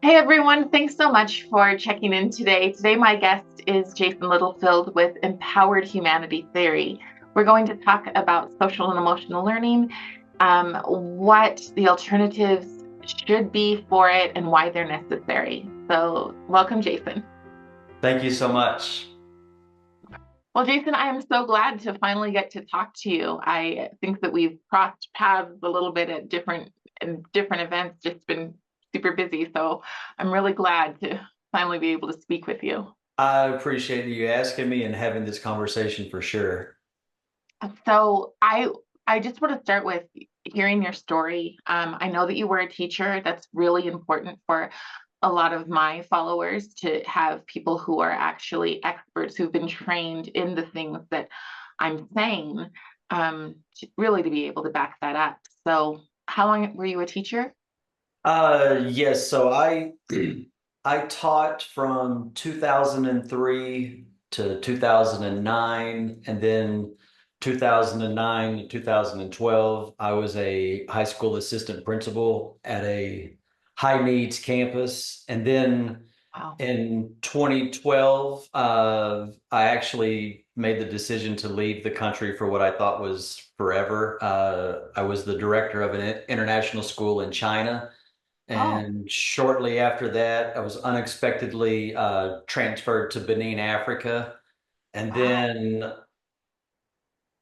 Hey everyone, thanks so much for checking in today. Today, my guest is Jason Littlefield with Empowered Humanity Theory. We're going to talk about social and emotional learning, what the alternatives should be for it, and why they're necessary. So, welcome, Jason. Thank you so much. Well, Jason, I am so glad to finally get to talk to you. I think that we've crossed paths a little bit at different events, just been super busy. So I'm really glad to finally be able to speak with you. I appreciate you asking me and having this conversation for sure. So I just want to start with hearing your story. I know that you were a teacher. That's really important for a lot of my followers to have people who are actually experts who've been trained in the things that I'm saying, really to be able to back that up. So, how long were you a teacher? Yes, so I I taught from 2003 to 2009, and then 2009 to 2012 I was a high school assistant principal at a high needs campus. And then Wow. in 2012, I actually made the decision to leave the country for what I thought was forever. I was the director of an international school in China. Oh, And shortly after that, I was unexpectedly transferred to Benin, Africa. And wow. then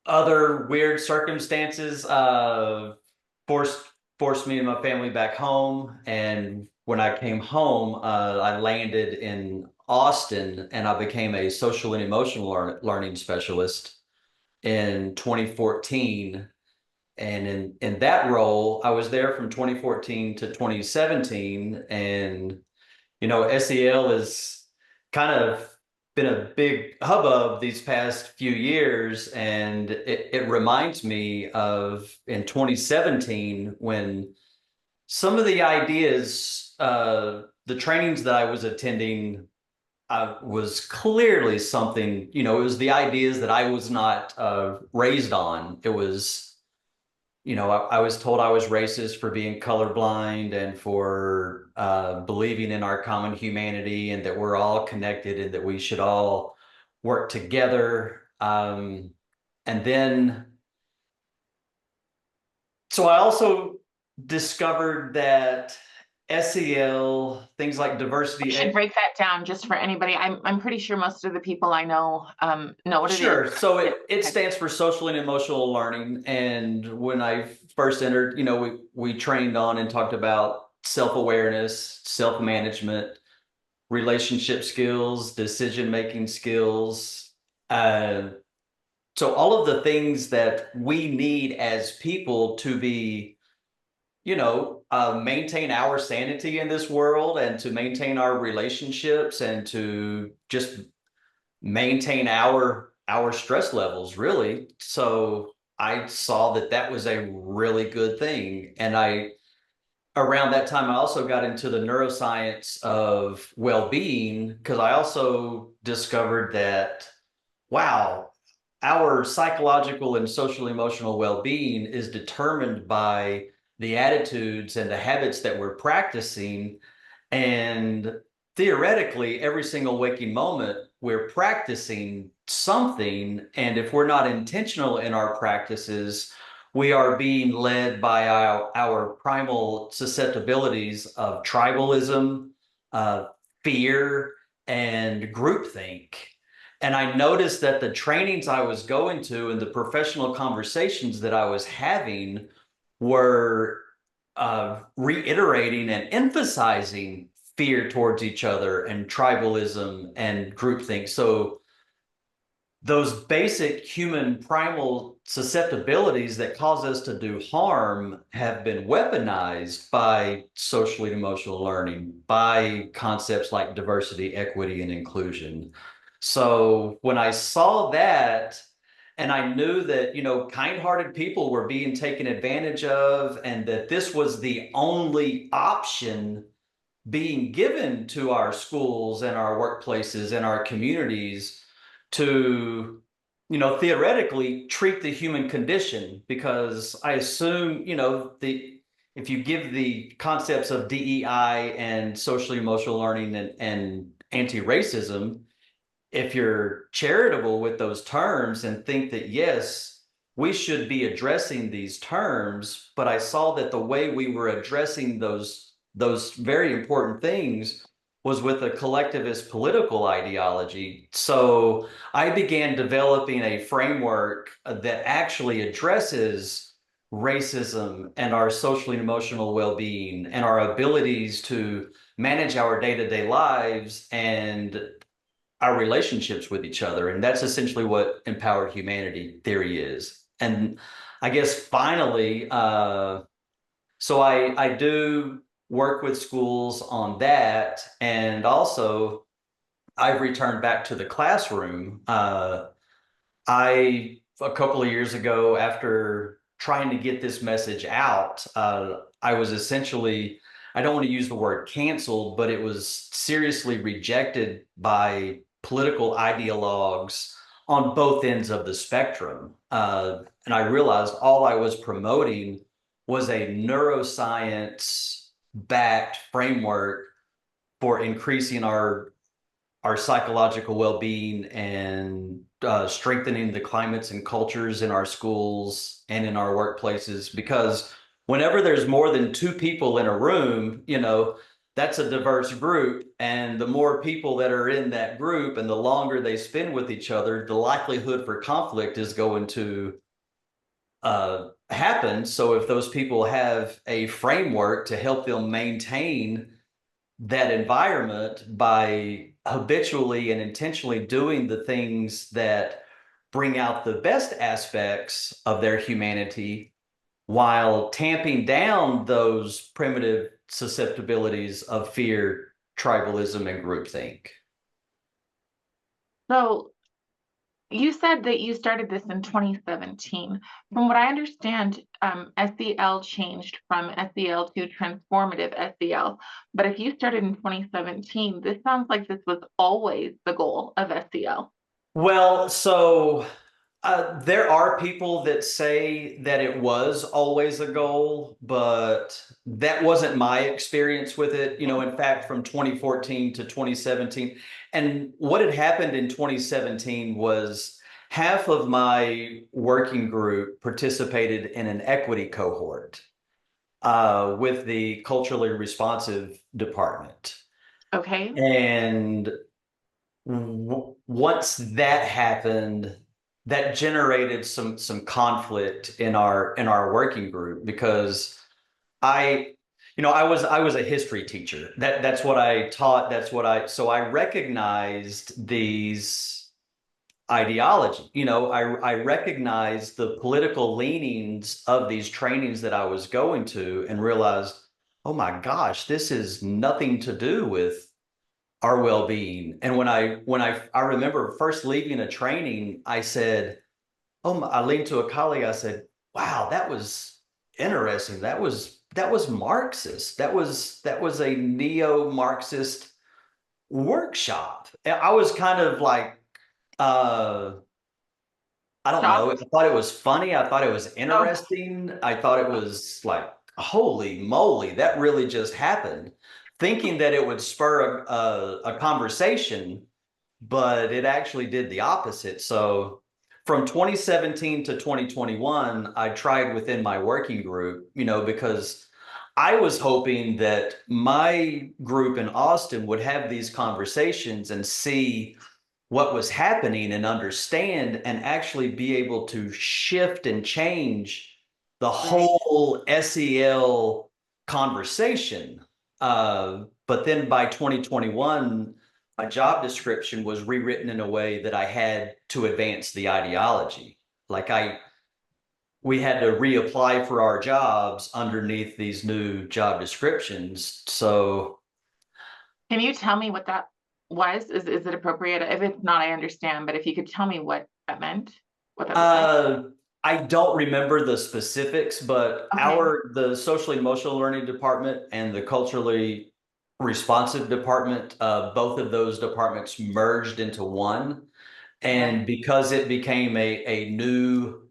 other weird circumstances forced forced me and my family back home. And when I came home, I landed in Austin, and I became a social and emotional learning specialist in 2014. And in that role, I was there from 2014 to 2017. And SEL is kind of been a big hubbub these past few years. And it reminds me of in 2017 when some of the ideas, the trainings that I was attending, was clearly something, it was the ideas that I was not raised on. It was I was told I was racist for being colorblind and for believing in our common humanity and that we're all connected and that we should all work together. And then, so I also discovered that SEL, things like I diversity, should break that down just for anybody. I'm pretty sure most of the people I know what it is. sure. So Yeah. it Okay. stands for social and emotional learning. And when I first entered, we trained on and talked about self-awareness, self-management, relationship skills, decision-making skills. Uh, so all of the things that we need as people to be, maintain our sanity in this world and to maintain our relationships and to just maintain our stress levels, really. So I saw that that was a really good thing. And I around that time I also got into the neuroscience of well-being, because I also discovered that, wow, our psychological and social emotional well-being is determined by the attitudes and the habits that we're practicing. And theoretically, every single waking moment, we're practicing something. And if we're not intentional in our practices, we are being led by our primal susceptibilities of tribalism, uh, fear, and groupthink. And I noticed that the trainings I was going to and the professional conversations that I was having were reiterating and emphasizing fear towards each other and tribalism and groupthink. So those basic human primal susceptibilities that cause us to do harm have been weaponized by social and emotional learning, by concepts like diversity, equity, and inclusion. So when I saw that, and I knew that, kind-hearted people were being taken advantage of, and that this was the only option being given to our schools and our workplaces and our communities to, theoretically treat the human condition. Because I assume, the if you give the concepts of DEI and social emotional learning and anti-racism, if you're charitable with those terms and think that, yes, we should be addressing these terms, but I saw that the way we were addressing those very important things was with a collectivist political ideology. So I began developing a framework that actually addresses racism and our social and emotional well-being and our abilities to manage our day-to-day lives and our relationships with each other. And that's essentially what empowered humanity theory is. And I guess finally, so I do work with schools on that. And also, I've returned back to the classroom. A couple of years ago, after trying to get this message out, I was essentially, I don't want to use the word canceled, but it was seriously rejected by political ideologues on both ends of the spectrum. And I realized all I was promoting was a neuroscience backed framework for increasing our psychological well-being and strengthening the climates and cultures in our schools and in our workplaces. Because whenever there's more than two people in a room, that's a diverse group. And the more people that are in that group and the longer they spend with each other, the likelihood for conflict is going to happen. So if those people have a framework to help them maintain that environment by habitually and intentionally doing the things that bring out the best aspects of their humanity while tamping down those primitive susceptibilities of fear, tribalism, and groupthink. So you said that you started this in 2017. From what I understand, SEL changed from SEL to transformative SEL. But if you started in 2017, this sounds like this was always the goal of SEL. Well, so there are people that say that it was always a goal, but that wasn't my experience with it. In fact, from 2014 to 2017. And what had happened in 2017 was half of my working group participated in an equity cohort with the culturally responsive department. Okay. And once that happened, that generated some conflict in our working group because I I was a history teacher. That's what I taught. So I recognized these ideology. I recognized the political leanings of these trainings that I was going to and realized, oh my gosh, this is nothing to do with our well-being. And when I remember first leaving a training, I said, "Oh," I leaned to a colleague. I said, "Wow, that was interesting. That was Marxist. That was a neo-Marxist workshop." And I was kind of like, uh, I don't know. I Shocked. thought it was funny. I thought it was Oh, interesting. I thought it was like, holy moly, that really just happened. Thinking that it would spur a conversation, but it actually did the opposite. So from 2017 to 2021, I tried within my working group, because I was hoping that my group in Austin would have these conversations and see what was happening and understand and actually be able to shift and change the right. whole SEL conversation. But then by 2021, my job description was rewritten in a way that I had to advance the ideology. Like we had to reapply for our jobs underneath these new job descriptions. So Can you tell me what that was? Is it appropriate? If it's not, I understand, but if you could tell me what that meant, what that looked like. Uh, I don't remember the specifics, but Okay. the social emotional learning department and the culturally responsive department, both of those departments merged into one. And Right. because it became a new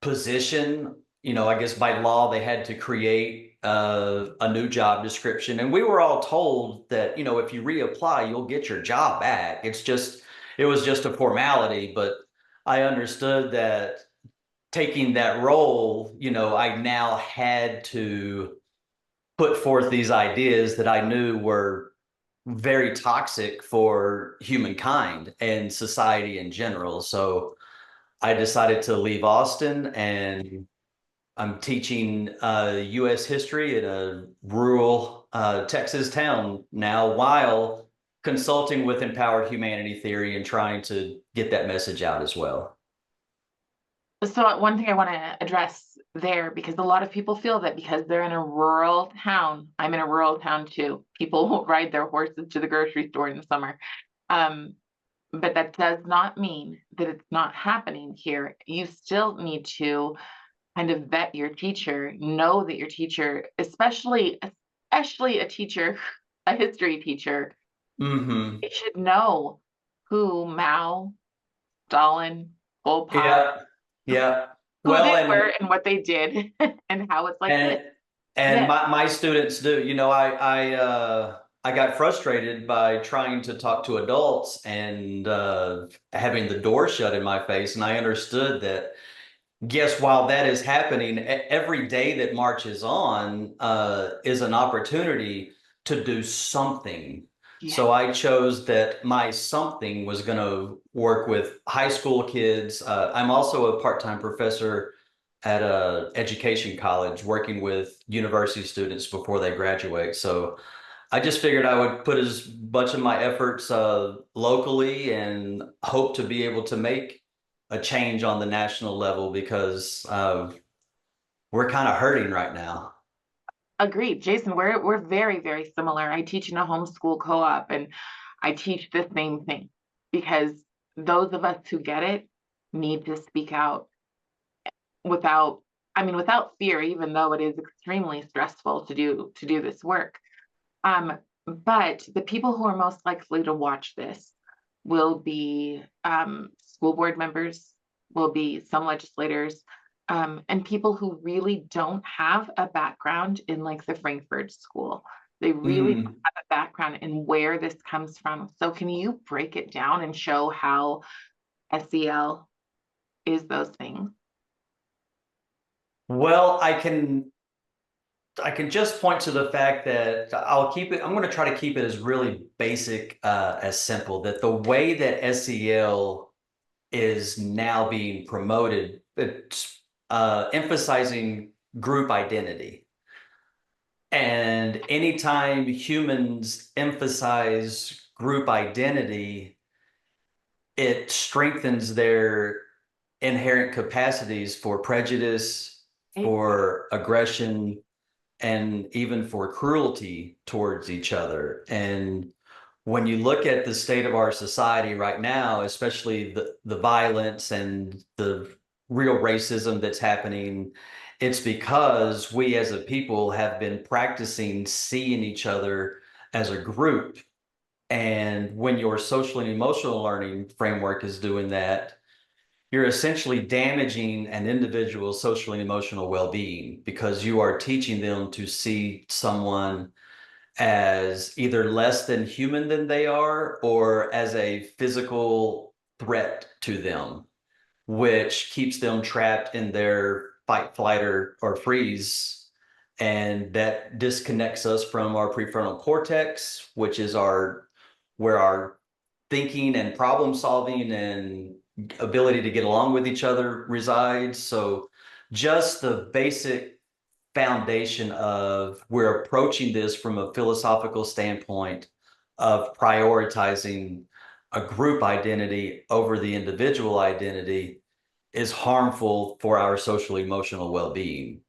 position, I guess by law they had to create a new job description. And we were all told that, if you reapply, you'll get your job back. It was just a formality. But I understood that taking that role, I now had to put forth these ideas that I knew were very toxic for humankind and society in general. So I decided to leave Austin, and I'm teaching U.S. history in a rural Texas town now, while consulting with empowered humanity theory and trying to get that message out as well. So one thing I want to address there, because a lot of people feel that because they're in a rural town, I'm in a rural town too. People ride their horses to the grocery store in the summer. Um, but that does not mean that it's not happening here. You still need to kind of vet your teacher, know that your teacher, especially a teacher, a history teacher, Mm-hmm. they should know who Mao, Stalin, Pol Pot, Yeah. Yeah. who Well, they were and what they did and how it's like this. and and Yes. my students do. I got frustrated by trying to talk to adults and having the door shut in my face, and I understood that. Yes, while that is happening, every day that marches on is an opportunity to do something. Yes. So I chose that my something was going to work with high school kids. I'm also a part-time professor at a education college, working with university students before they graduate. So I just figured I would put as much of my efforts locally and hope to be able to make a change on the national level, because we're kind of hurting right now. Agreed. Jason, we're very, very similar. I teach in a homeschool co-op and I teach the same thing because those of us who get it need to speak out without, without fear, even though it is extremely stressful to do this work. But the people who are most likely to watch this will be school board members, will be some legislators, and people who really don't have a background in like the Frankfurt School. They really don't Mm. have a background in where this comes from. So can you break it down and show how SEL is those things? Well, I can just point to the fact that I'm going to try to keep it as really basic as simple, that the way that SEL is now being promoted, it's emphasizing group identity. And anytime humans emphasize group identity, it strengthens their inherent capacities for prejudice, Right? for aggression, and even for cruelty towards each other. And when you look at the state of our society right now, especially the violence and the real racism that's happening, it's because we as a people have been practicing seeing each other as a group. And when your social and emotional learning framework is doing that, you're essentially damaging an individual's social and emotional well-being, because you are teaching them to see someone as either less than human than they are, or as a physical threat to them, which keeps them trapped in their fight, flight, or freeze. And that disconnects us from our prefrontal cortex, which is where our thinking and problem solving and ability to get along with each other resides. So just the basic foundation of, we're approaching this from a philosophical standpoint of prioritizing a group identity over the individual identity, is harmful for our social emotional well-being.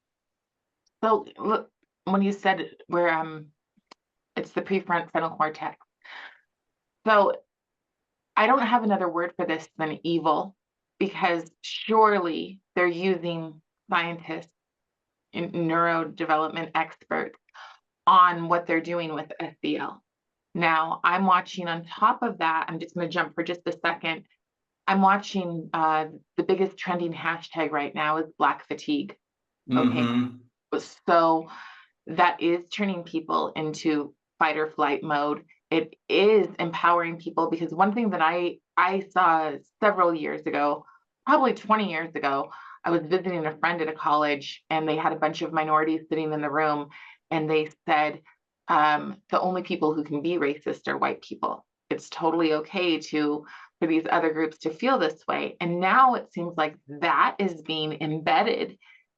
So look, when you said where it's the prefrontal cortex. So I don't have another word for this than evil, because surely they're using scientists and neurodevelopment experts on what they're doing with SEL. Now, I'm watching on top of that, I'm just going to jump for just a second. I'm watching the biggest trending hashtag right now is Black fatigue. Okay. Mm-hmm. So that is turning people into fight or flight mode. It is empowering people because one thing that I saw several years ago, probably 20 years ago, I was visiting a friend at a college and they had a bunch of minorities sitting in the room and they said the only people who can be racist are white people. It's totally okay to for these other groups to feel this way. And now it seems like that is being embedded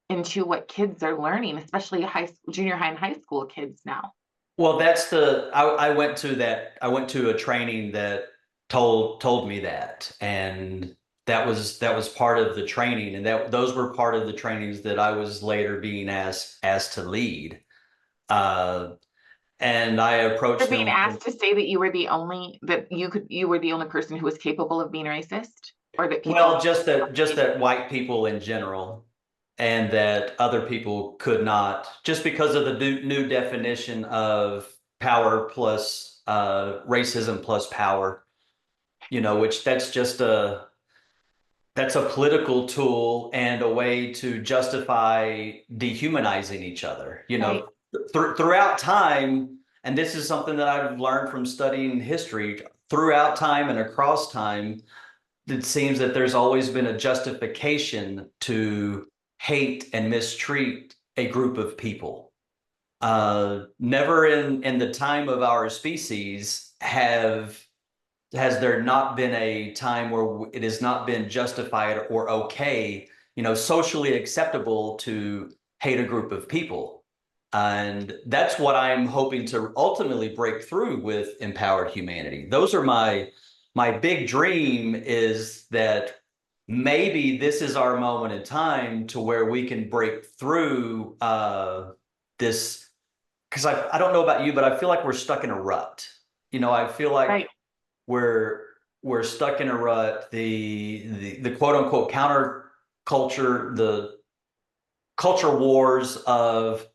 into what kids are learning, especially junior high and high school kids now. Well, that's I went to I went to a training that told me that, and that was part of the training, and that those were part of the trainings that I was later being asked to lead. Uh, and I For approached being them. asked to say that you were the only that you were the only person who was capable of being racist, or that Well, people just that white people in general, and that other people could not, just because of the new definition of power plus racism plus power, you know, which that's a political tool and a way to justify dehumanizing each other. You right, know, throughout time, and this is something that I've learned from studying history, throughout time and across time, it seems that there's always been a justification to hate and mistreat a group of people. Never in the time of our species has there not been a time where it has not been justified or okay, you know, socially acceptable to hate a group of people. And that's what I'm hoping to ultimately break through with empowered humanity. Those are my big dream, is that maybe this is our moment in time to where we can break through this, because I don't know about you, but I feel like we're stuck in a rut. You know, I feel right. like we're we're stuck in a rut. The quote unquote counter culture, the culture wars of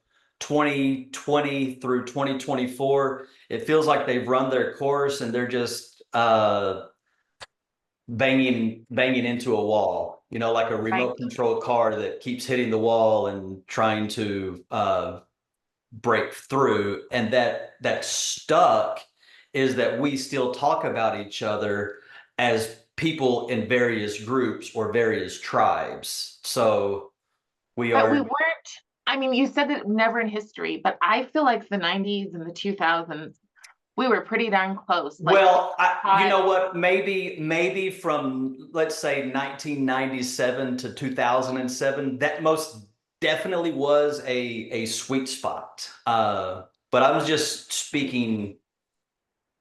2020 through 2024, it feels like they've run their course and they're just banging into a wall, you know, like a Right. remote control car that keeps hitting the wall and trying to break through. And that stuck is that we still talk about each other as people in various groups or various tribes. So we But we are. weren't, I mean, you said that never in history, but I feel like the 90s and the 2000s, we were pretty darn close. Like we Well, you taught, know what? Maybe from, let's say, 1997 to 2007, that most definitely was a sweet spot. But I was just speaking.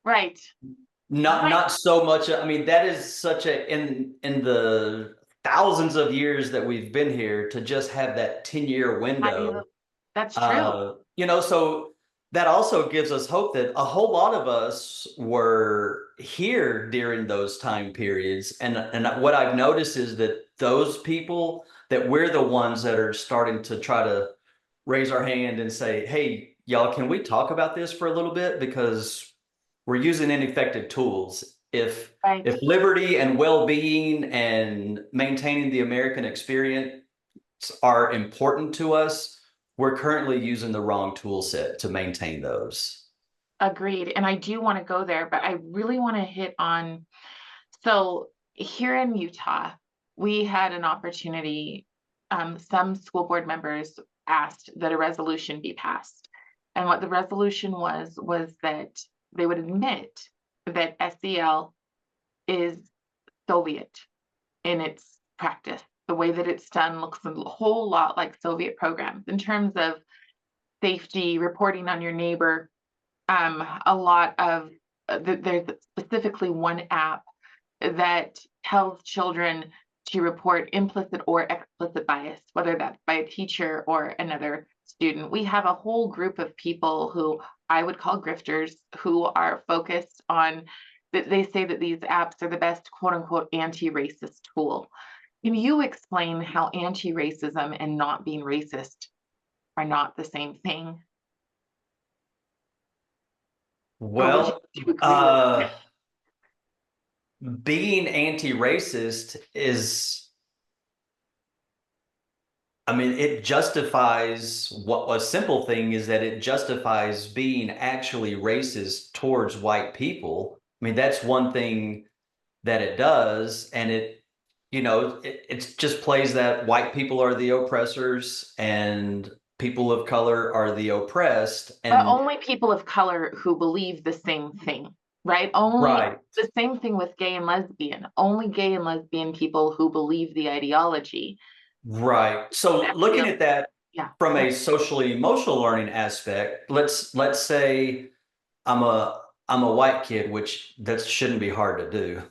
right, right. Not so much. I mean, that is such a in the thousands of years that we've been here, to just have that 10-year How do window. you, that's true. You know, so that also gives us hope that a whole lot of us were here during those time periods. And what I've noticed is that those people, that we're the ones that are starting to try to raise our hand and say, hey, y'all, can we talk about this for a little bit? Because we're using ineffective tools. Right. If liberty and well-being and maintaining the American experience are important to us, we're currently using the wrong tool set to maintain those. Agreed. And I do want to go there, but I really want to hit on so here in Utah, we had an opportunity. Some school board members asked that a resolution be passed. And what the resolution was that they would admit that SEL is Soviet in its practice. The way that it's done looks a whole lot like Soviet programs in terms of safety, reporting on your neighbor. A lot of there's specifically one app that tells children to report implicit or explicit bias, whether that's by a teacher or another student. We have a whole group of people who I would call grifters who are focused on that they say that these apps are the best quote unquote anti-racist tool. Can you explain how anti-racism and not being racist are not the same thing? Or would Well, you agree with being anti-racist is I mean, it justifies what a simple thing is that it justifies being actually racist towards white people. I mean, that's one thing that it does. And it just plays that white people are the oppressors and people of color are the oppressed. But And only people of color who believe the same thing, right? Only right, the same thing with gay and lesbian. Only gay and lesbian people who believe the ideology. right. So looking at that Yeah. from a socially emotional learning aspect, let's say I'm a white kid, which that shouldn't be hard to do.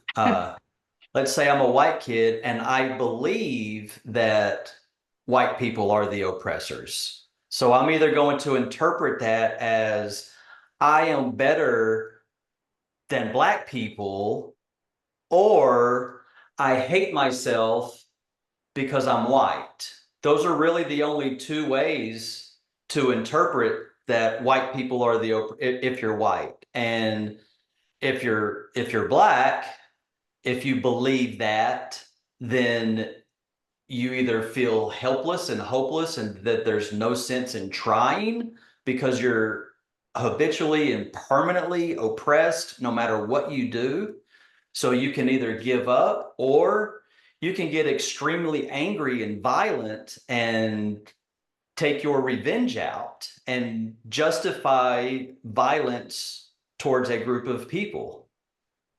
Let's say I'm a white kid and I believe that white people are the oppressors. So I'm either going to interpret that as I am better than black people, or I hate myself because I'm white. Those are really the only two ways to interpret that white people are if you're white. And if you're black, if you believe that, then you either feel helpless and hopeless and that there's no sense in trying because you're habitually and permanently oppressed no matter what you do. So you can either give up or you can get extremely angry and violent and take your revenge out and justify violence towards a group of people,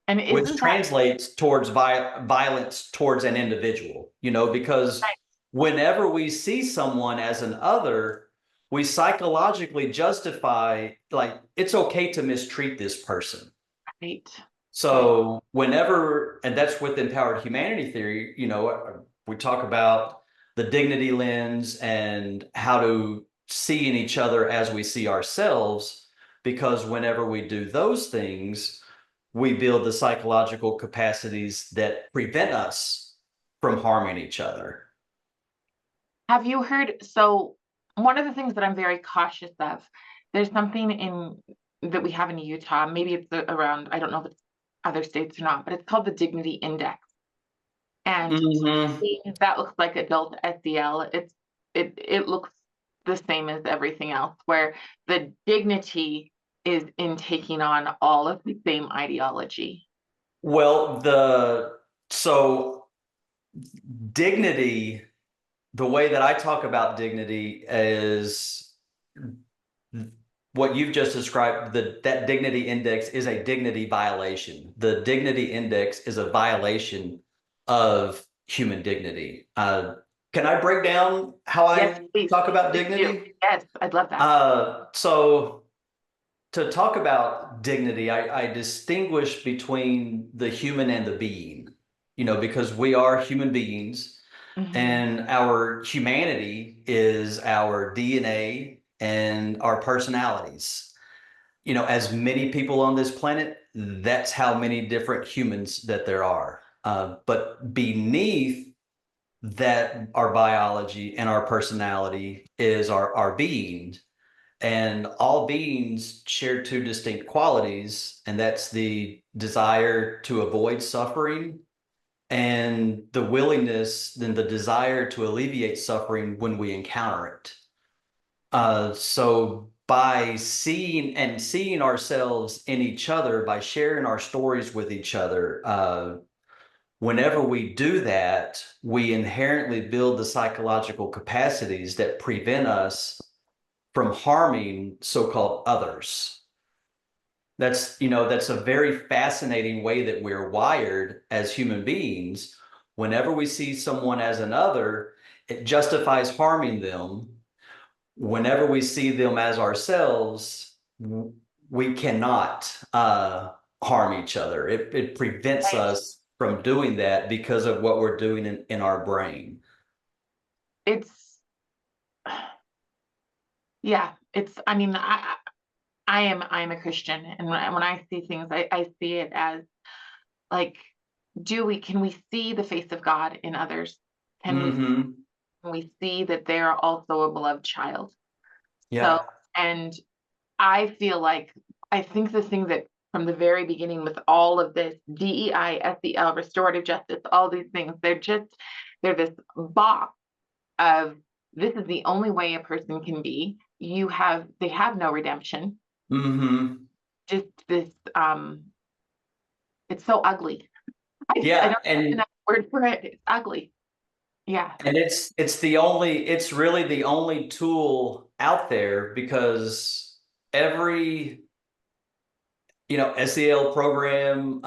And which isn't that translates towards violence towards an individual, because whenever we see someone as an other, we psychologically justify, like, it's okay to mistreat this person. right? Right. So whenever, and that's with empowered humanity theory, we talk about the dignity lens and how to see in each other as we see ourselves, because whenever we do those things, we build the psychological capacities that prevent us from harming each other. Have you heard? So, one of the things that I'm very cautious of, there's something in that we have in Utah, maybe it's around, I don't know if it's other states or not, but it's called the Dignity Index. And Hmm. that looks like adult SEL. It looks the same as everything else, where the dignity is in taking on all of the same ideology. Well, so dignity, the way that I talk about dignity is what you've just described. That dignity index is a dignity violation. The dignity index is a violation of human dignity. Can I break down how Yes, I please, talk about please do. dignity? Yes, I'd love that. So to talk about dignity, I distinguish between the human and the being, because we are human beings. Mhm. And our humanity is our DNA and our personalities. As many people on this planet, that's how many different humans that there are. But beneath that, our biology and our personality is our being. And all beings share two distinct qualities, and that's the desire to avoid suffering and the willingness, then the desire to alleviate suffering when we encounter it. So by seeing ourselves in each other, by sharing our stories with each other, whenever we do that, we inherently build the psychological capacities that prevent us from harming so-called others. That's a very fascinating way that we're wired as human beings. Whenever we see someone as another, it justifies harming them. Whenever we see them as ourselves, we cannot harm each other. It prevents Right. us from doing that because of what we're doing in our brain. It's yeah, I mean, I am a Christian, and when I see things, I see it as like, can we see the face of God in others? Can we Hmm. can we see that they are also a beloved child? So, Yeah. and I feel like I think the thing that from the very beginning with all of this DEI, SEL, restorative justice, all these things, they're this box of this is the only way a person can be. They have no redemption. Hmm. Just this, it's so ugly. I Yeah, don't have enough word for it. It's ugly. Yeah. and it's really the only tool out there because every SEL program,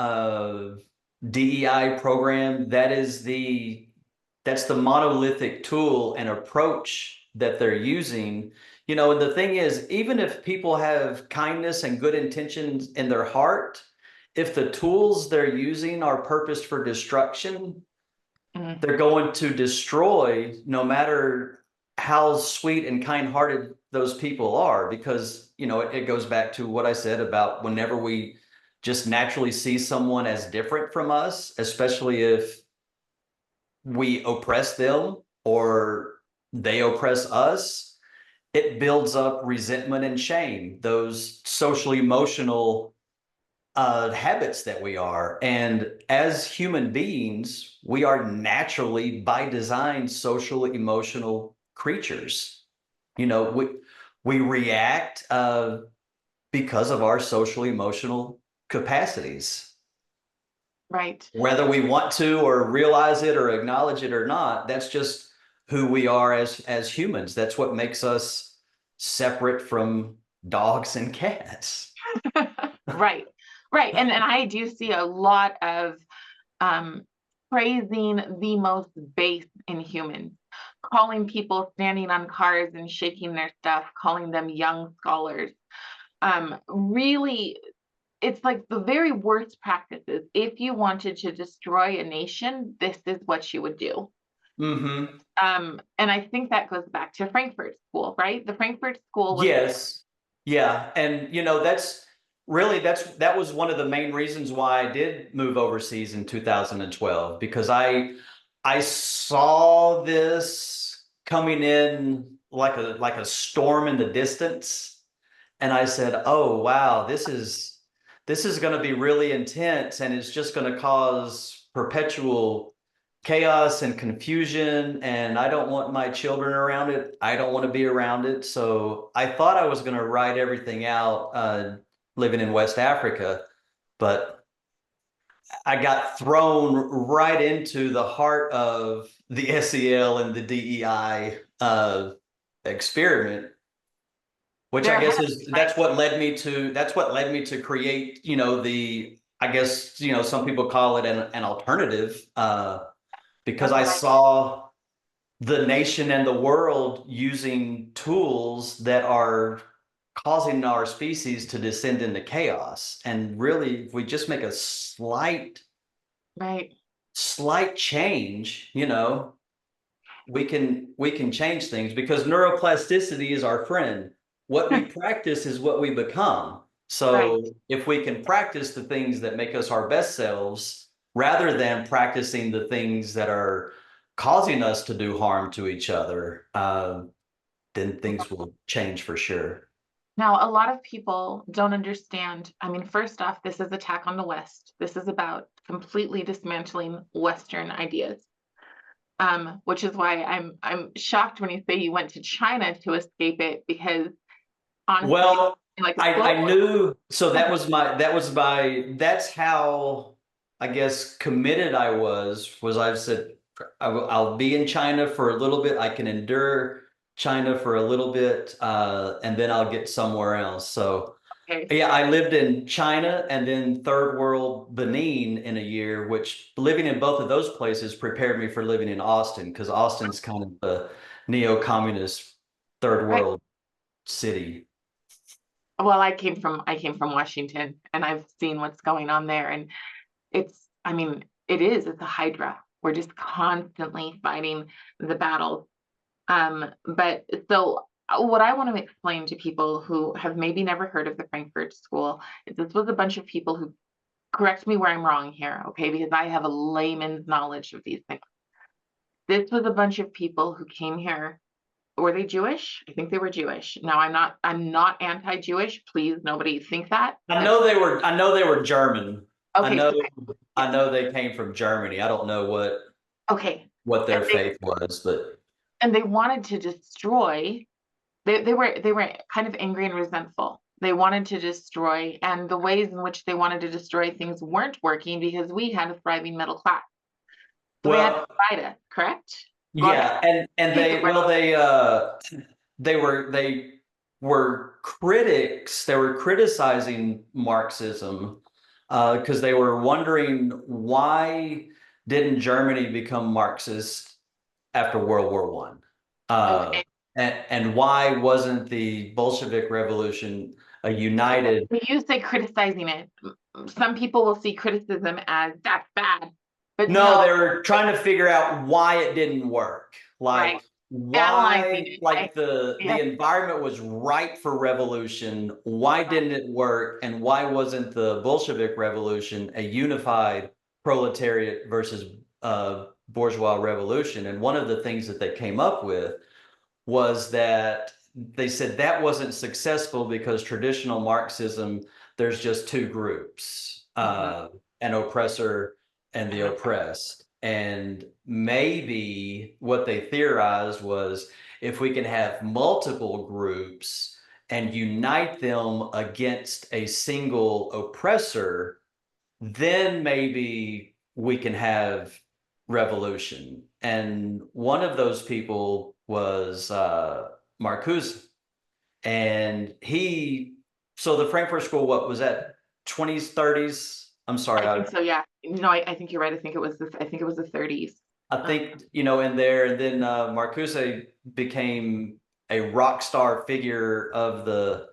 DEI program, that's the monolithic tool and approach that they're using. And the thing is, even if people have kindness and good intentions in their heart, if the tools they're using are purposed for destruction, Mhm. they're going to destroy no matter how sweet and kind-hearted those people are, because it goes back to what I said about whenever we just naturally see someone as different from us, especially if we oppress them or they oppress us, it builds up resentment and shame, those social emotional habits that we are. And as human beings, we are naturally, by design, social emotional creatures. We react because of our social emotional capacities. Right. Whether we want to or realize it or acknowledge it or not, that's just who we are as humans. That's what makes us separate from dogs and cats. Right. Right. And I do see a lot of um, praising the most base in humans, calling people standing on cars and shaking their stuff, calling them young scholars. Really, it's like the very worst practices. If you wanted to destroy a nation, this is what you would do. Hmm. And I think that goes back to Frankfurt School, right? The Frankfurt School was, Yes. Yeah. And that was one of the main reasons why I did move overseas in 2012, because I saw this coming in like a storm in the distance. And I said, "Oh, wow, this is going to be really intense, and it's just going to cause perpetual chaos and confusion, and I don't want my children around it. I don't want to be around it." So I thought I was going to ride everything out living in West Africa, but I got thrown right into the heart of the SEL and the DEI experiment, which they're I ahead guess of is time, that's what led me to create, the I guess, some people call it an alternative, right? because That's I what I saw the nation and the world using tools that are causing our species to descend into chaos. And really, if we just make a right. slight change, we can change things, because neuroplasticity is our friend. What we practice is what we become. Right. So if we can practice the things that make us our best selves, rather than practicing the things that are causing us to do harm to each other, then things will change for sure. Now, a lot of people don't understand. I mean, first off, this is attack on the West. This is about completely dismantling Western ideas. Which is why I'm shocked when you say you went to China to escape it, because honestly, Well, like a slow I knew, so that's how, I guess, committed I was I've said, I'll be in China for a little bit. I can endure China for a little bit, and then I'll get somewhere else. So okay, yeah, I lived in China and then third world Benin in a year, which living in both of those places prepared me for living in Austin, because Austin's kind of a neo-communist third right. world city. Well, I came from Washington, and I've seen what's going on there, and I mean, it's a hydra. We're just constantly fighting the battles. But so what I want to explain to people who have maybe never heard of the Frankfurt School is this was a bunch of people who, correct me where I'm wrong here, okay, because I have a layman's knowledge of these things. This was a bunch of people who came here. Were they Jewish? I think they were Jewish. Now I'm not anti-Jewish. Please, nobody think that. I know they were German. I Okay, know so I know they came from Germany. I don't know okay. what And their faith was, but and they wanted to destroy. They were kind of angry and resentful. They wanted to destroy, and the ways in which they wanted to destroy things weren't working because we had a thriving middle class. So they had to Well, fight it, correct? Go ahead. yeah, and they were critics. They were criticizing Marxism because they were wondering why didn't Germany become Marxist after World War One, Okay. and why wasn't the Bolshevik Revolution a united? When you say criticizing it, some people will see criticism as that's bad, but No, no, they were trying to figure out why it didn't work. right? Like Analyzing why, it, right? like the Yeah. environment was ripe for revolution. Why didn't it work? And why wasn't the Bolshevik Revolution a unified proletariat versus bourgeois revolution? And one of the things that they came up with was that they said that wasn't successful because traditional Marxism, there's just two groups, Mhm. an oppressor and the And oppressed. And maybe what they theorized was if we can have multiple groups and unite them against a single oppressor, then maybe we can have revolution. And one of those people was Marcuse. And so the Frankfurt School, what was that, 20s, 30s? I'm sorry, I think so, yeah. No, I think you're right. I think it was the 30s. I Um, think, in there, and then Marcuse became a rock star figure of the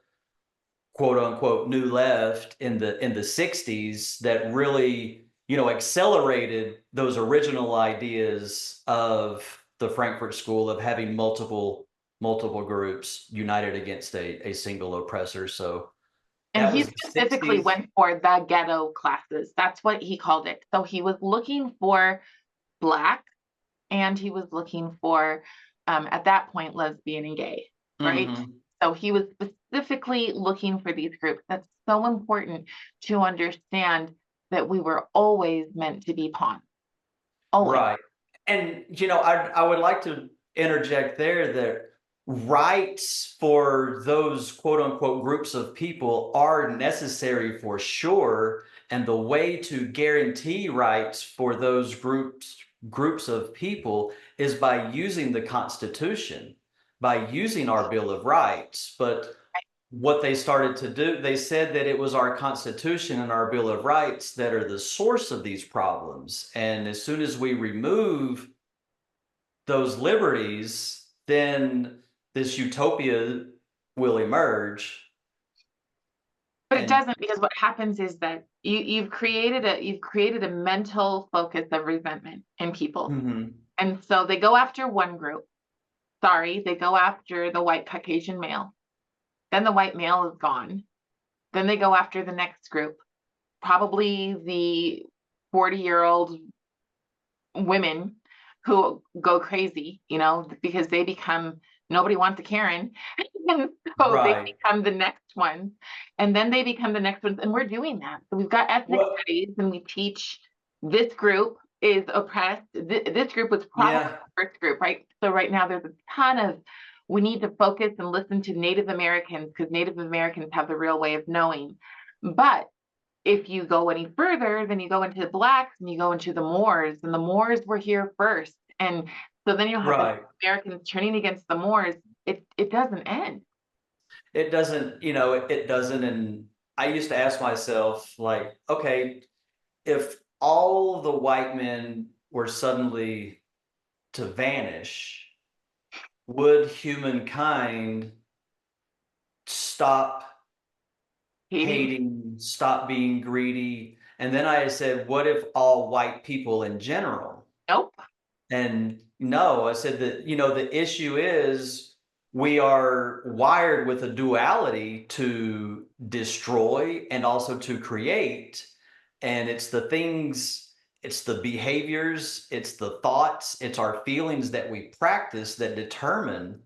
quote unquote new left in the 60s that really accelerated those original ideas of the Frankfurt School of having multiple groups united against a single oppressor. So and that he was the specifically 60s. went for the ghetto classes. That's what he called it. So he was looking for Black, and he was looking for, at that point, lesbian and gay, right? Hmm. So he was specifically looking for these groups. That's so important to understand that we were always meant to be pawns, always. Right. And I would like to interject there that rights for those quote unquote groups of people are necessary for sure. And the way to guarantee rights for those groups of people is by using the Constitution, by using our Bill of Rights. But what they started to do, they said that it was our Constitution and our Bill of Rights that are the source of these problems. And as soon as we remove those liberties, then this utopia will emerge. But it And doesn't, because what happens is that you've created a mental focus of resentment in people. mhm, And so they go after one group. Sorry, they go after the white Caucasian male. Then the white male is gone. Then they go after the next group, probably the 40-year-old women who go crazy, because they become nobody wants a Karen. And so they right. become the next ones. And then they become the next ones. And we're doing that. So we've got ethnic Well, studies, and we teach this group is oppressed. This group was probably yeah, the first group, right? So right now there's a ton of we need to focus and listen to Native Americans because Native Americans have the real way of knowing. But if you go any further, then you go into the Blacks and you go into the Moors, and the Moors were here first. And so then you'll have the right. Americans turning against the Moors. It doesn't end. It doesn't, it doesn't. And I used to ask myself, like, okay, if all the white men were suddenly to vanish, would humankind stop Hating? hating, stop being greedy? And then I said, what if all white people in general? Nope. And no, I said that, the issue is we are wired with a duality to destroy and also to create. And it's the things, it's the behaviors, it's the thoughts, it's our feelings that we practice that determine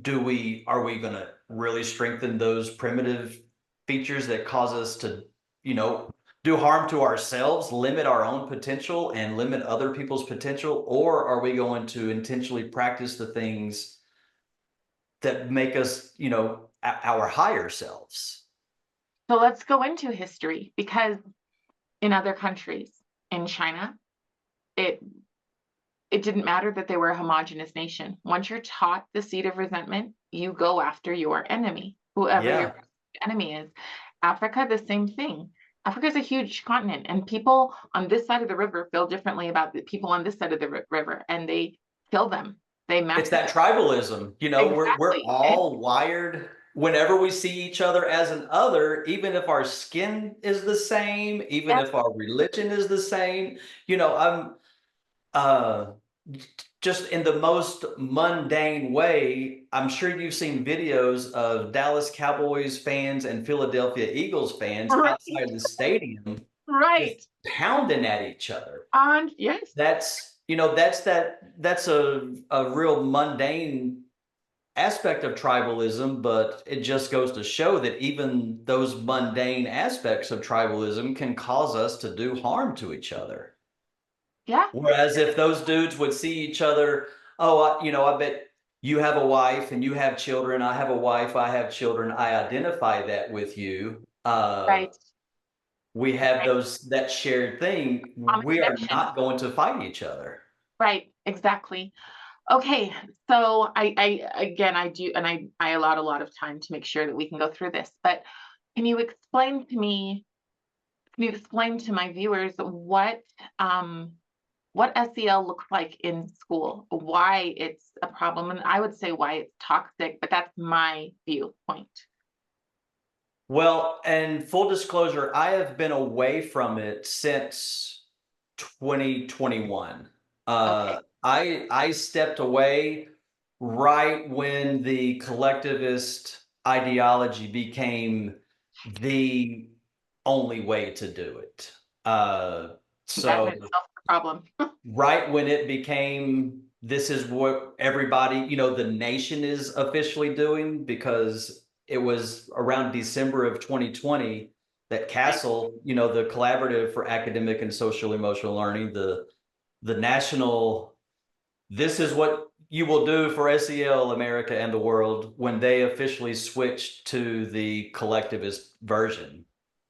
are we going to really strengthen those primitive features that cause us to, you know, do harm to ourselves, limit our own potential and limit other people's potential? Or are we going to intentionally practice the things that make us, our higher selves? So let's go into history, because in other countries, in China, it it didn't matter that they were a homogenous nation. Once you're taught the seed of resentment, you go after your enemy, whoever your Yeah. enemy is. Africa, the same thing. Africa is a huge continent, and people on this side of the river feel differently about the people on this side of the river, and they kill them. They It's massacre. that tribalism. We're Exactly. all wired whenever we see each other as an other, even if our skin is the same, even Yep. if our religion is the same. I'm uh just in the most mundane way. I'm sure you've seen videos of Dallas Cowboys fans and Philadelphia Eagles fans Right. outside the stadium just Right. pounding at each other. And yes. That's a real mundane aspect of tribalism, but it just goes to show that even those mundane aspects of tribalism can cause us to do harm to each other. Yeah. Whereas if those dudes would see each other, oh, I bet you have a wife and you have children. I have a wife. I have children. I identify that with you. Right. We have that shared thing. Common We are connection. not going to fight each other. Right. Exactly. Okay, so I again, I do, and I allowed a lot of time to make sure that we can go through this, but can you explain to me, can you explain to my viewers um, what SEL looks like in school, why it's a problem, and I would say why it's toxic, but that's my viewpoint. Well, and full disclosure, I have been away from it since 2021. Okay, I stepped away right when the collectivist ideology became the only way to do it. that in So itself is a problem. right when it became, this is what everybody, the nation is officially doing, because it was around December of 2020 that Right. Castle, the Collaborative for Academic and Social Emotional Learning, the national, this is what you will do for SEL America and the world, when they officially switched to the collectivist version.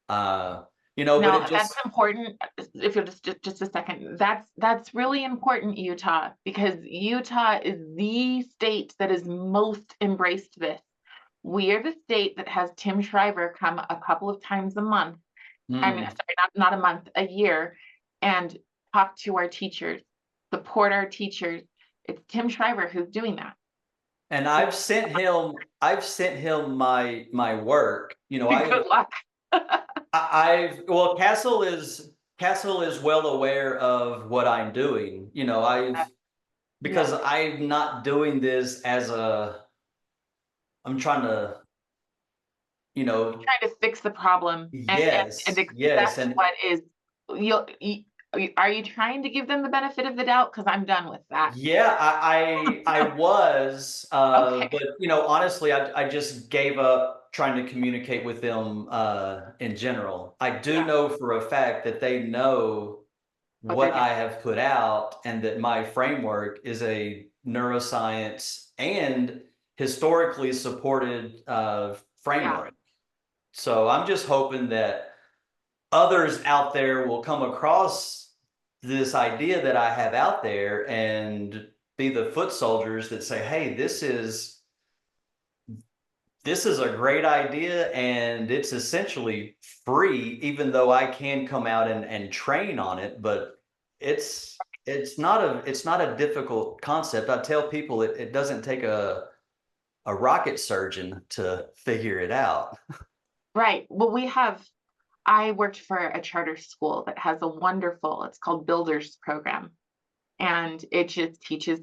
Uh, but No, it that's just, important. If you'll just a second, that's really important, Utah, because Utah is the state that has most embraced this. We are the state that has Tim Shriver come a couple of times a month. I mean, mm. sorry, not a month, a year, and talk to our teachers, support our teachers. It's Tim Shriver who's doing that. And So I've sent him my work. good luck. Well, Castle is well aware of what I'm doing. Because Yeah, I'm not doing this as I'm trying to, you know, trying to fix the problem and yes, yes. accept And what is. You, are you trying to give them the benefit of the doubt? Because I'm done with that. yeah, I was, Okay. but honestly, I just gave up trying to communicate with them in general. I do Yeah. know for a fact that they know What they're what doing. I have put out, and that my framework is a neuroscience and historically supported Yeah. framework. So I'm just hoping that others out there will come across this idea that I have out there and be the foot soldiers that say, hey, this is a great idea, and it's essentially free, even though I can come out and train on it. But it's not a difficult concept. I tell people it doesn't take a rocket surgeon to figure it out. Right. Well, I worked for a charter school that has a wonderful, it's called Builders program, and it just teaches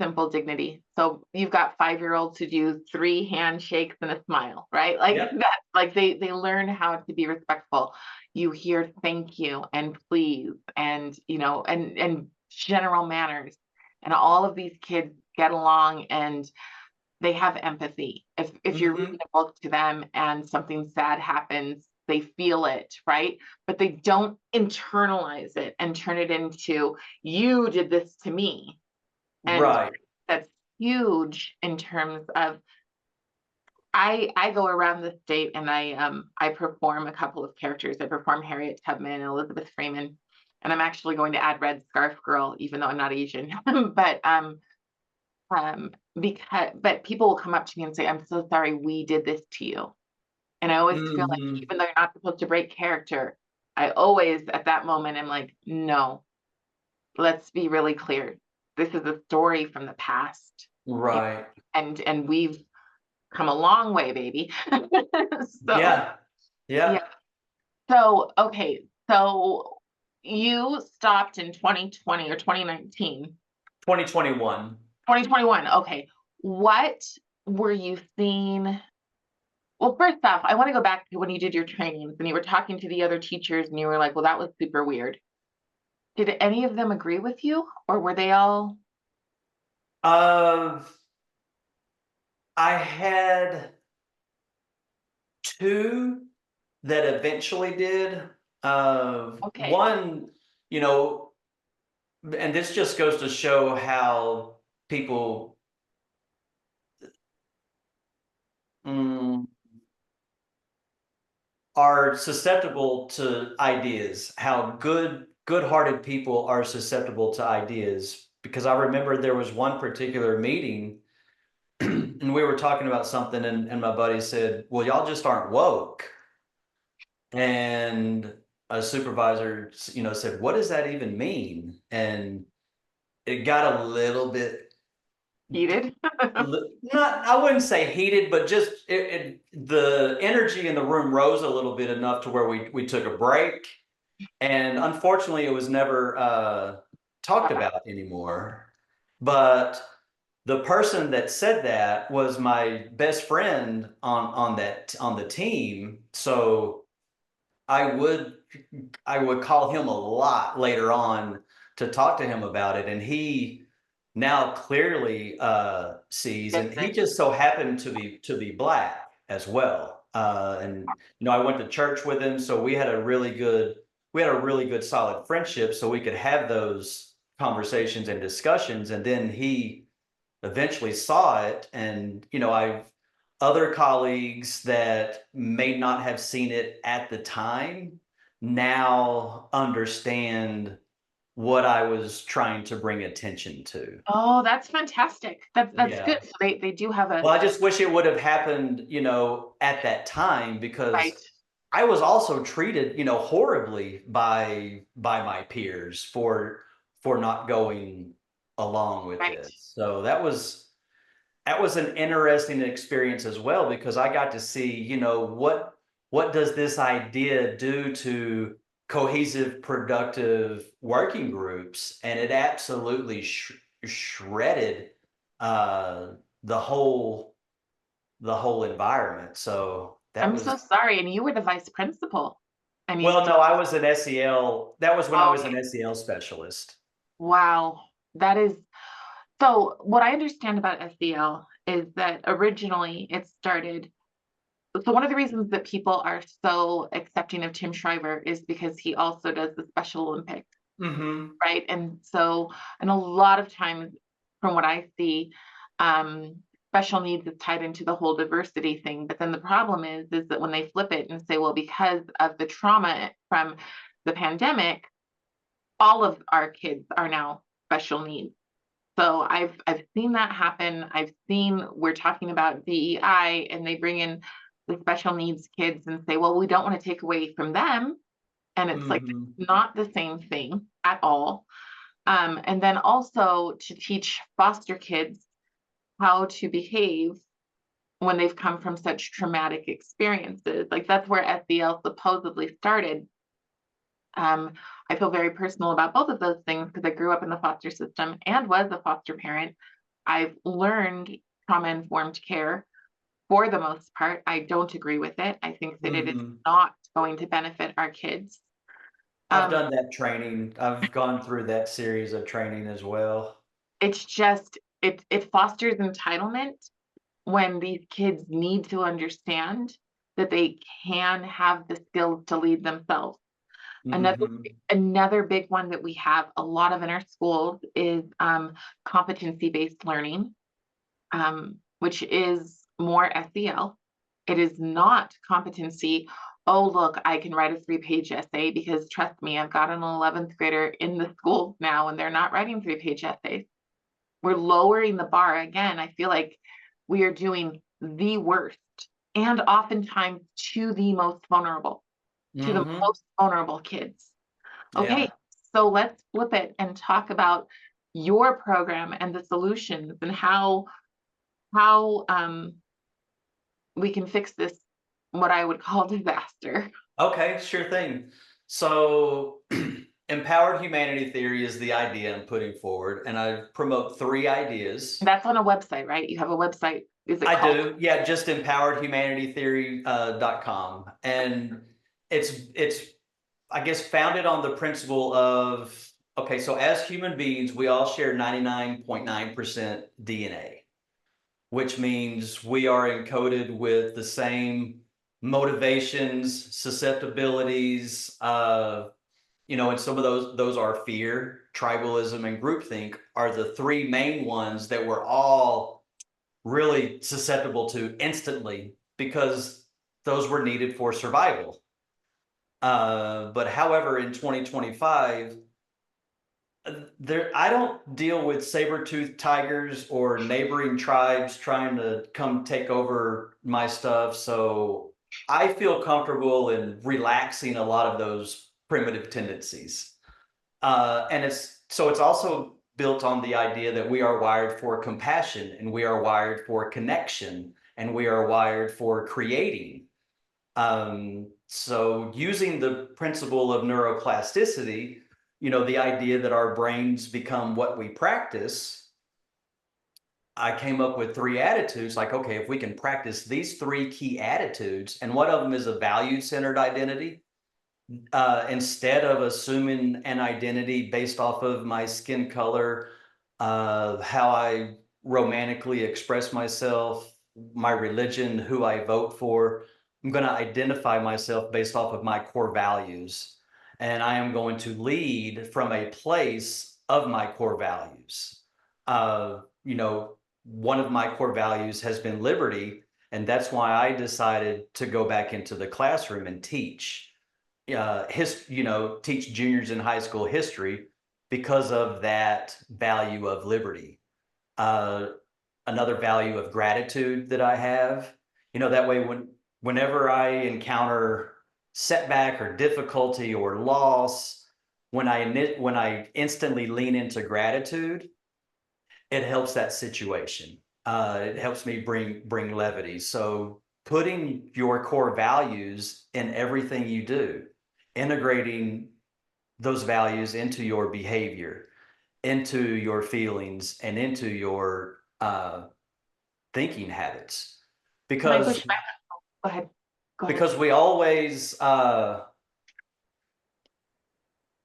simple dignity. So you've got 5-year-olds who do 3 handshakes and a smile, right? Like Yep. that, like they learn how to be respectful. You hear thank you and please, and and general manners. And all of these kids get along, and they have empathy. If you're Hmm. reading a book to them and something sad happens, they feel it, right? But they don't internalize it and turn it into, you did this to me. And Right. that's huge in terms of, I go around the state and I perform a couple of characters. I perform Harriet Tubman and Elizabeth Freeman, and I'm actually going to add Red Scarf Girl, even though I'm not Asian. But because but people will come up to me and say, "I'm so sorry, we did this to you." And I always feel like, Hmm. even though you're not supposed to break character, I always at that moment am like, no, let's be really clear. This is a story from the past, you Right. and we've come a long way, baby. So Yeah. yeah. Yeah. So okay. So you stopped in 2020 or 2019. 2021. 2021. Okay. What were you seeing? Well, first off, I want to go back to when you did your trainings and you were talking to the other teachers and you were like, well, that was super weird. Did any of them agree with you, or were they all Uh, I had two that eventually did. okay? One, you know, and this just goes to show how people mm, are susceptible to ideas, how good-hearted people are susceptible to ideas. Because I remember there was one particular meeting and we were talking about something, and my buddy said, well, y'all just aren't woke. And a supervisor, said, what does that even mean? And it got a little bit, Heated? not, I wouldn't say heated, but just the energy in the room rose a little bit enough to where we took a break. And unfortunately, it was never talked about anymore. But the person that said that was my best friend on the team. So I would I would call him a lot later on to talk to him about it, and he now clearly sees, and Gets he it. just so happened to be black as well. And I went to church with him, so we had a really good solid friendship, so we could have those conversations and discussions. And then he eventually saw it, and I've other colleagues that may not have seen it at the time now understand what I was trying to bring attention to. Oh, that's fantastic. That's good. Yeah. So they do have a Well, I just wish it would have happened, at that time, right, because I was also treated, horribly by my peers for not going along with right. this. So that was an interesting experience as well, because I got to see, what does this idea do to cohesive, productive working groups, and it absolutely shredded uh, the whole the whole environment. So that I'm was so sorry. And you were the vice principal. I mean, well, no, I was an SEL. That was when I was okay. an SEL specialist. Wow. That is so what I understand about SEL is that originally it started. So one of the reasons that people are so accepting of Tim Shriver is because he also does the Special Olympics, Hmm. right? And so, and a lot of times, from what I see, special needs is tied into the whole diversity thing. But then the problem is that when they flip it and say, well, because of the trauma from the pandemic, all of our kids are now special needs. So I've seen that happen. I've seen, we're talking about DEI and they bring in the special needs kids and say, well, we don't want to take away from them. And it's like Hmm. not the same thing at all. And then also to teach foster kids how to behave when they've come from such traumatic experiences. Like that's where SEL supposedly started. Um, I feel very personal about both of those things because I grew up in the foster system and was a foster parent. I've learned trauma informed care for the most part. I don't agree with it. I think that it is Hmm. not going to benefit our kids. I've Um, done that training. I've gone through that series of training as well. it's just it fosters entitlement when these kids need to understand that they can have the skills to lead themselves. Another Hmm. another big one that we have a lot of in our schools is competency-based learning, which is more SEL. It is not competency. Oh, look, I can write a 3-page essay, because trust me, I've got an 11th grader in the schools now and they're not writing 3-page essays. We're lowering the bar again. I feel like we are doing the worst, and oftentimes to the most vulnerable, to the Hmm. most vulnerable kids. Okay, Yeah. so let's flip it and talk about your program and the solutions, and how we can fix this, what I would call disaster. Okay, sure thing. So, empowered humanity theory is the idea I'm putting forward, and I promote three ideas. That's on a website, right? You have a website. Is it I called? do, yeah, just empoweredhumanitytheory.com. And it's I guess founded on the principle of, okay, so as human beings, we all share 99.9% DNA, which means we are encoded with the same motivations, susceptibilities, and some of those are fear, tribalism, and groupthink are the three main ones that we're all really susceptible to instantly because those were needed for survival. But however, in 2025, I don't deal with saber-toothed tigers or neighboring tribes trying to come take over my stuff. So I feel comfortable in relaxing a lot of those primitive tendencies. And it's also built on the idea that we are wired for compassion and we are wired for connection and we are wired for creating. So using the principle of neuroplasticity, the idea that our brains become what we practice, I came up with three attitudes like, okay, if we can practice these three key attitudes, and one of them is a value centered identity, instead of assuming an identity based off of my skin color, how I romantically express myself, my religion, who I vote for, I'm going to identify myself based off of my core values. And I am going to lead from a place of my core values. One of my core values has been liberty. And that's why I decided to go back into the classroom and teach teach juniors in high school history because of that value of liberty. Uh, Another value of gratitude that I have, that way whenever I encounter setback or difficulty or loss, when I instantly lean into gratitude, it helps that situation. It helps me bring levity. So putting your core values in everything you do, integrating those values into your behavior, into your feelings, and into your thinking habits, Can I push because back? Go ahead. Go ahead. because we always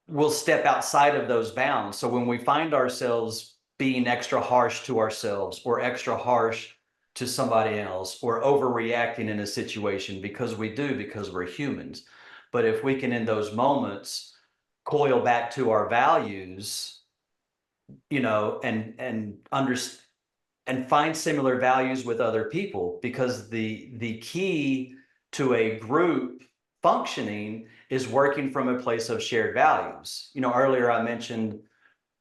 will step outside of those bounds. So when we find ourselves being extra harsh to ourselves or extra harsh to somebody else or overreacting in a situation, because we're humans. But if we can, in those moments, coil back to our values, and find similar values with other people, because the key to a group functioning is working from a place of shared values. Earlier I mentioned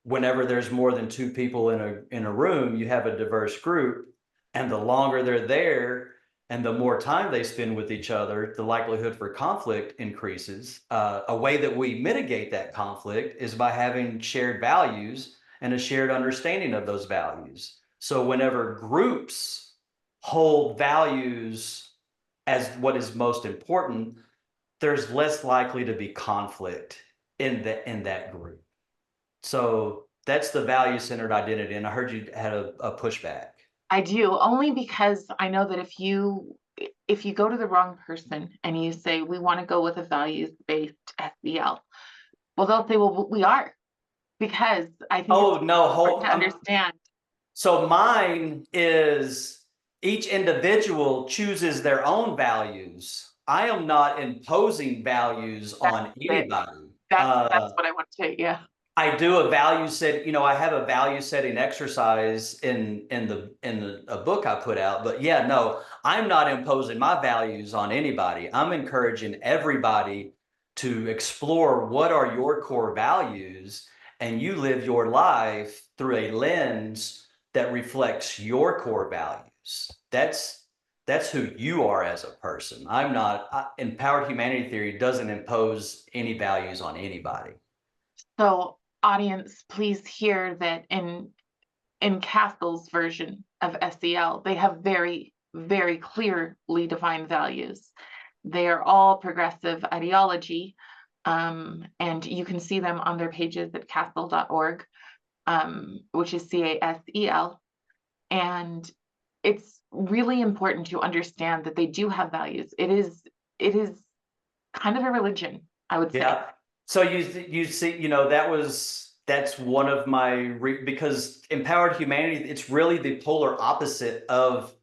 whenever there's more than two people in a room, you have a diverse group, and the longer they're there and the more time they spend with each other, the likelihood for conflict increases. A way that we mitigate that conflict is by having shared values and a shared understanding of those values. So whenever groups hold values as what is most important, there's less likely to be conflict in that group. So that's the value-centered identity. And I heard you had a pushback. I do, only because I know that if you go to the wrong person and you say we want to go with a values-based SEL, well, they'll say, well, we are, because I think it's Oh no, important to understand. so mine is each individual chooses their own values. I am not imposing values That's on it. anybody. That's what I want to say. Yeah. I do a value set, I have a value setting exercise a book I put out. But yeah, no, I'm not imposing my values on anybody. I'm encouraging everybody to explore what are your core values, and you live your life through a lens that reflects your core values. That's who you are as a person. Empowered humanity theory doesn't impose any values on anybody. So, audience, please hear that in Castle's version of SEL, they have very, very clearly defined values. They are all progressive ideology, and you can see them on their pages at castle.org, which is CASEL. And it's really important to understand that they do have values. It is kind of a religion, I would say. Yeah. So you see, that's one of because empowered humanity, it's really the polar opposite of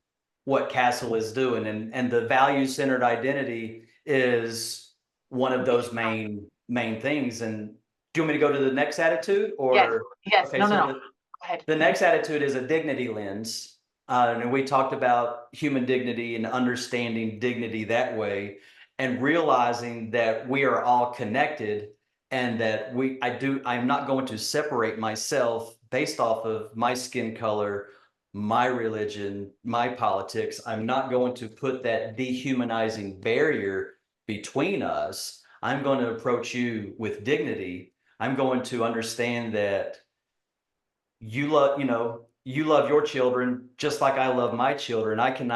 what Castle is doing, and the value centered identity is one of those main things. And do you want me to go to the next attitude, Yes, or yes. okay? No, no, So no. Go ahead. the next attitude is a dignity lens. And we talked about human dignity and understanding dignity that way, and realizing that we are all connected, and that I'm not going to separate myself based off of my skin color, my religion, my politics. I'm not going to put that dehumanizing barrier between us. I'm going to approach you with dignity. I'm going to understand that you love your children just like I love my children. I can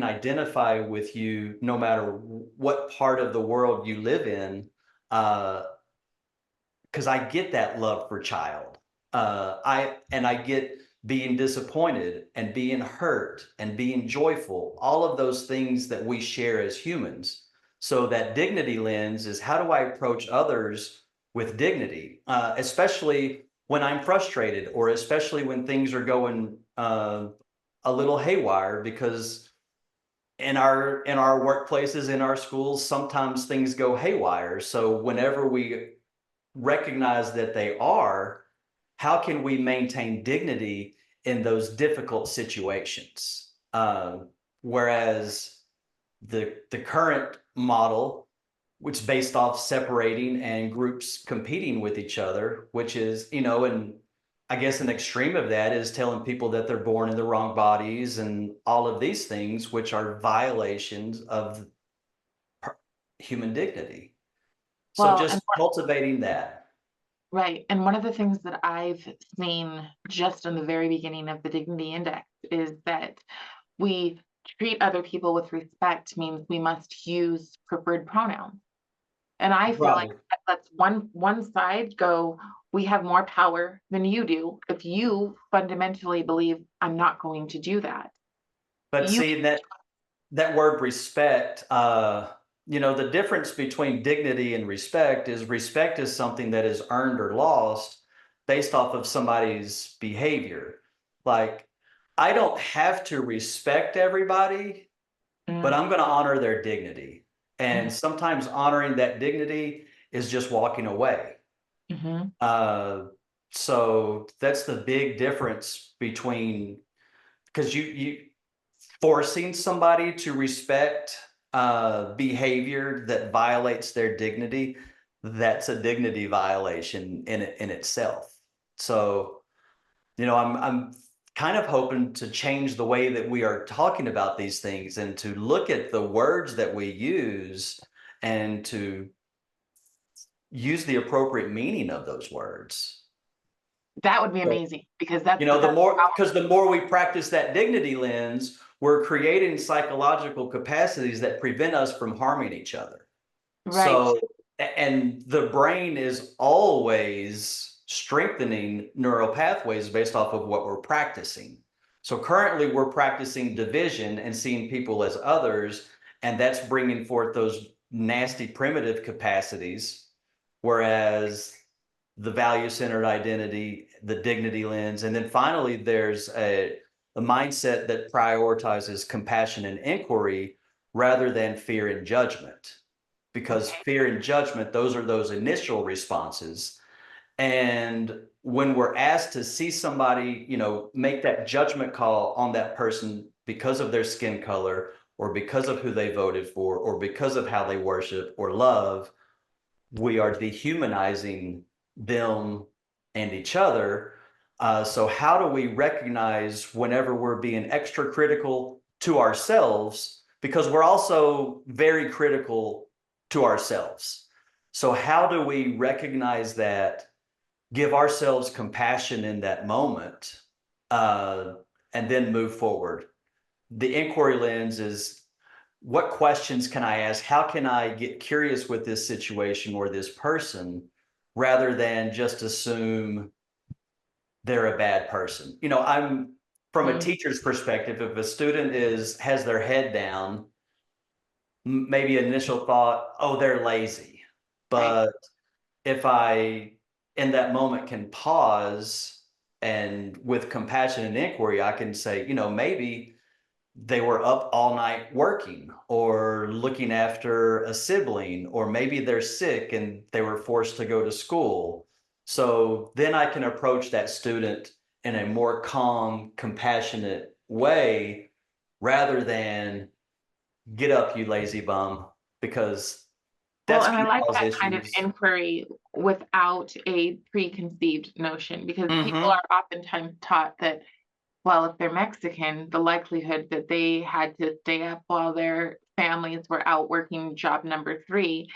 identify with you no matter what part of the world you live in, because I get that love for child. I get being disappointed and being hurt and being joyful, all of those things that we share as humans. So that dignity lens is, how do I approach others with dignity, especially when I'm frustrated, or especially when things are going a little haywire, because in our workplaces, in our schools, sometimes things go haywire. So whenever we recognize that they are, how can we maintain dignity in those difficult situations? Whereas the current model, which is based off separating and groups competing with each other, which is, and I guess an extreme of that is telling people that they're born in the wrong bodies and all of these things, which are violations of human dignity. So Well, and just cultivating that. right. And one of the things that I've seen just in the very beginning of the Dignity Index is that we treat other people with respect means we must use preferred pronouns. And I feel like Right. that lets one side go, we have more power than you do. If you fundamentally believe I'm not going to do that, But you see that word respect, the difference between dignity and respect is something that is earned or lost based off of somebody's behavior. Like, I don't have to respect everybody, but can. I'm going to honor their dignity. And sometimes honoring that dignity is just walking away. Mm-hmm. Uh, so that's the big difference between, because you forcing somebody to respect behavior that violates their dignity, that's a dignity violation in itself. So, I'm kind of hoping to change the way that we are talking about these things, and to look at the words that we use, and to use the appropriate meaning of those words. That would be So, amazing because that's the more we practice that dignity lens, we're creating psychological capacities that prevent us from harming each other. right. So, and the brain is always strengthening neural pathways based off of what we're practicing. So currently we're practicing division and seeing people as others, and that's bringing forth those nasty primitive capacities. Whereas the value centered identity, the dignity lens, and then finally there's a mindset that prioritizes compassion and inquiry rather than fear and judgment. Because Okay. fear and judgment, those are those initial responses. And when we're asked to see somebody, make that judgment call on that person because of their skin color or because of who they voted for or because of how they worship or love, we are dehumanizing them and each other. So, how do we recognize whenever we're being extra critical to ourselves? Because we're also very critical to ourselves. So, how do we recognize that, give ourselves compassion in that moment, uh, and then move forward? The inquiry lens is, what questions can I ask? How can I get curious with this situation or this person rather than just assume they're a bad person? I'm from a Mm, teacher's perspective, if a student has their head down, maybe initial thought, oh, they're lazy. right. But if I in that moment can pause and with compassion and inquiry, I can say, maybe they were up all night working or looking after a sibling, or maybe they're sick and they were forced to go to school. So then I can approach that student in a more calm, compassionate way rather than get up, you lazy bum, because Well, that's and I going to like cause that kind of issues. inquiry without a preconceived notion, because people Mm-hmm. are oftentimes taught that, well, if they're Mexican, the likelihood that they had to stay up while their families were out working job number three.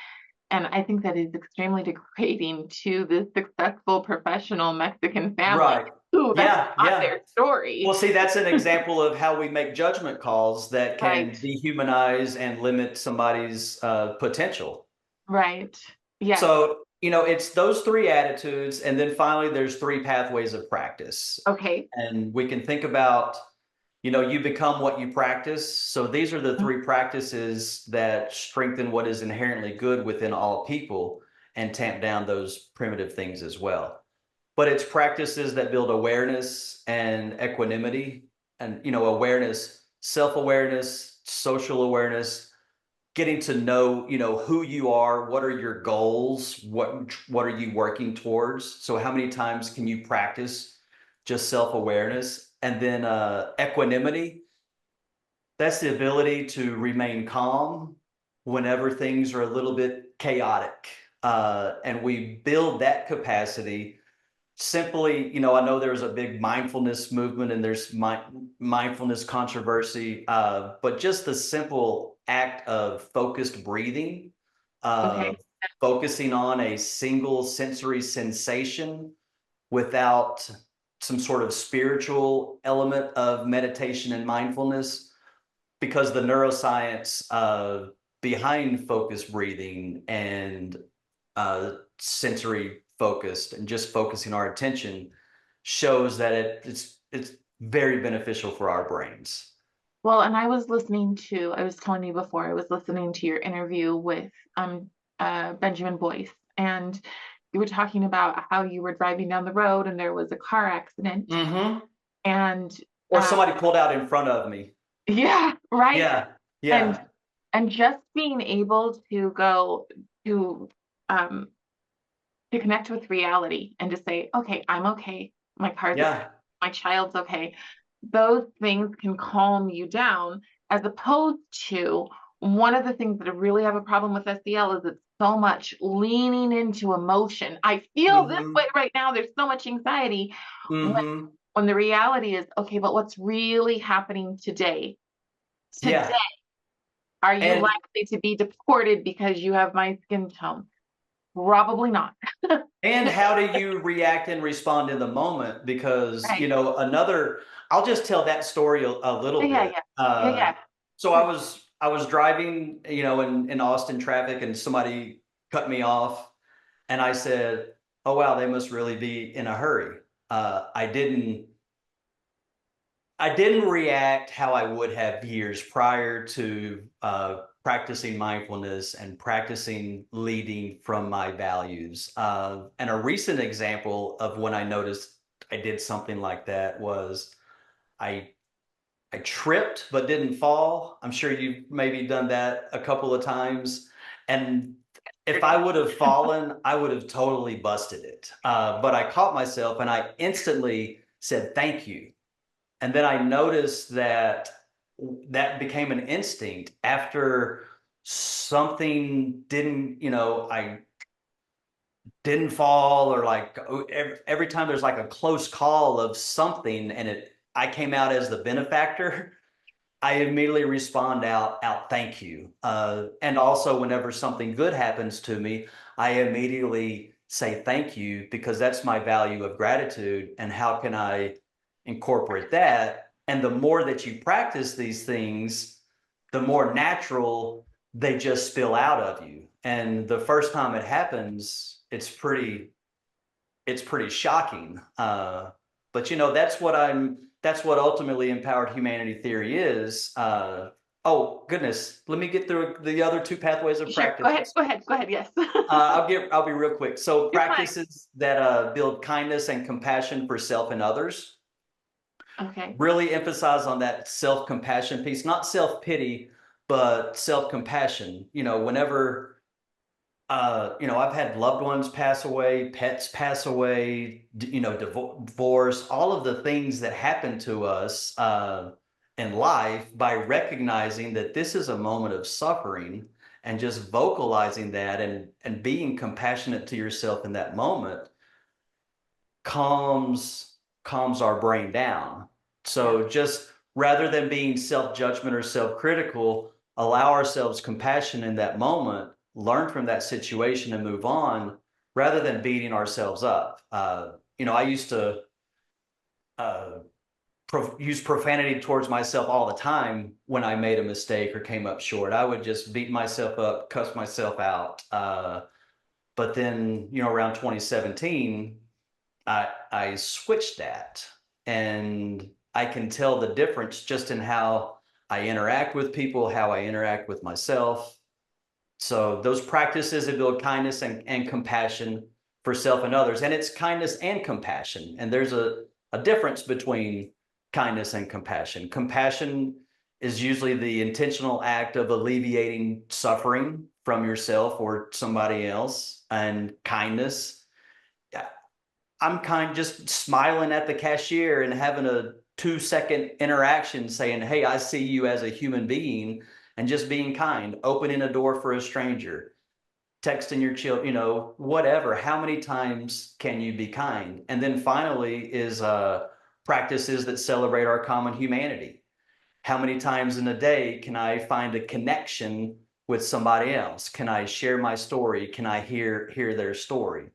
And I think that is extremely degrading to the successful professional Mexican family. Right. Ooh, that's Yeah. not Yeah. their story. Well, see, that's an example of how we make judgment calls that Right, can dehumanize and limit somebody's potential. right. Yes. So, it's those three attitudes. And then finally, there's three pathways of practice. Okay. And we can think about, you become what you practice. So these are the Mm, three practices that strengthen what is inherently good within all people and tamp down those primitive things as well. But it's practices that build awareness and equanimity, and awareness, self-awareness, social awareness, getting to know, who you are, what are your goals, what are you working towards. So how many times can you practice just self-awareness? And then equanimity, that's the ability to remain calm whenever things are a little bit chaotic. And we build that capacity simply. I know there's a big mindfulness movement and there's mindfulness controversy, but just the simple act of focused breathing, okay. uh, focusing on a single sensory sensation without some sort of spiritual element of meditation and mindfulness, because the neuroscience behind focused breathing and sensory focused and just focusing our attention shows that it's very beneficial for our brains. Well, and I was telling you before, I was listening to your interview with Benjamin Boyce, and you were talking about how you were driving down the road and there was a car accident. Hmm. And Or uh, somebody pulled out in front of me. yeah, right. Yeah, And yeah, just being able to go to um to connect with reality and to say, okay, I'm okay. My car's okay. yeah. My child's okay. Those things can calm you down, as opposed to one of the things that I really have a problem with SEL is it's so much leaning into emotion. I feel this way Hmm. right now. There's so much anxiety when, Hmm. when the reality is, okay, but what's really happening today? Today, Yeah. are you And likely to be deported because you have my skin tone? Probably not. And how do you react and respond in the moment? Because, Right. I'll just tell that story a little Yeah, bit. yeah. Yeah, yeah. So Sure. I was driving, in Austin traffic, and somebody cut me off, and I said, "Oh wow, they must really be in a hurry." I didn't react how I would have years prior to practicing mindfulness and practicing leading from my values. And a recent example of when I noticed I did something like that was I I tripped but didn't fall. I'm sure you've maybe done that a couple of times. And if I would have fallen, I would have totally busted it. But I caught myself and I instantly said, thank you. And then I noticed that that became an instinct after something didn't, I didn't fall, or like every time there's like a close call of something and I came out as the benefactor. I immediately respond out thank you. And also whenever something good happens to me, I immediately say thank you, because that's my value of gratitude. And how can I incorporate that? And the more that you practice these things, the more natural they just spill out of you. And the first time it happens, it's pretty shocking. But that's what ultimately empowered humanity theory is. Oh goodness, let me get through the other two pathways of Sure. Go ahead. practices. Go ahead. Go ahead. Yes. I'll be real quick. So You're fine. practices that build kindness and compassion for self and others. Okay. Really emphasize on that self-compassion piece, not self-pity, but self-compassion. Whenever I've had loved ones pass away, pets pass away, divorce, all of the things that happen to us in life. By recognizing that this is a moment of suffering and just vocalizing that and being compassionate to yourself in that moment calms our brain down. Yeah. So just rather than being self-judgment or self-critical, allow ourselves compassion in that moment, learn from that situation and move on, rather than beating ourselves up. I used to uh, use profanity towards myself all the time when I made a mistake or came up short. I would just beat myself up, cuss myself out. But then, around 2017, I switched that, and I can tell the difference just in how I interact with people, how I interact with myself. So those practices that build kindness and compassion for self and others. And it's kindness and compassion. And there's a difference between kindness and compassion. Compassion is usually the intentional act of alleviating suffering from yourself or somebody else. And kindness, yeah, I'm kind of just smiling at the cashier and having a 2-second interaction saying, hey, I see you as a human being, and just being kind, opening a door for a stranger, texting your child, whatever. How many times can you be kind? And then finally is practices that celebrate our common humanity. How many times in a day can I find a connection with somebody else? Can I share my story? Can I hear their story?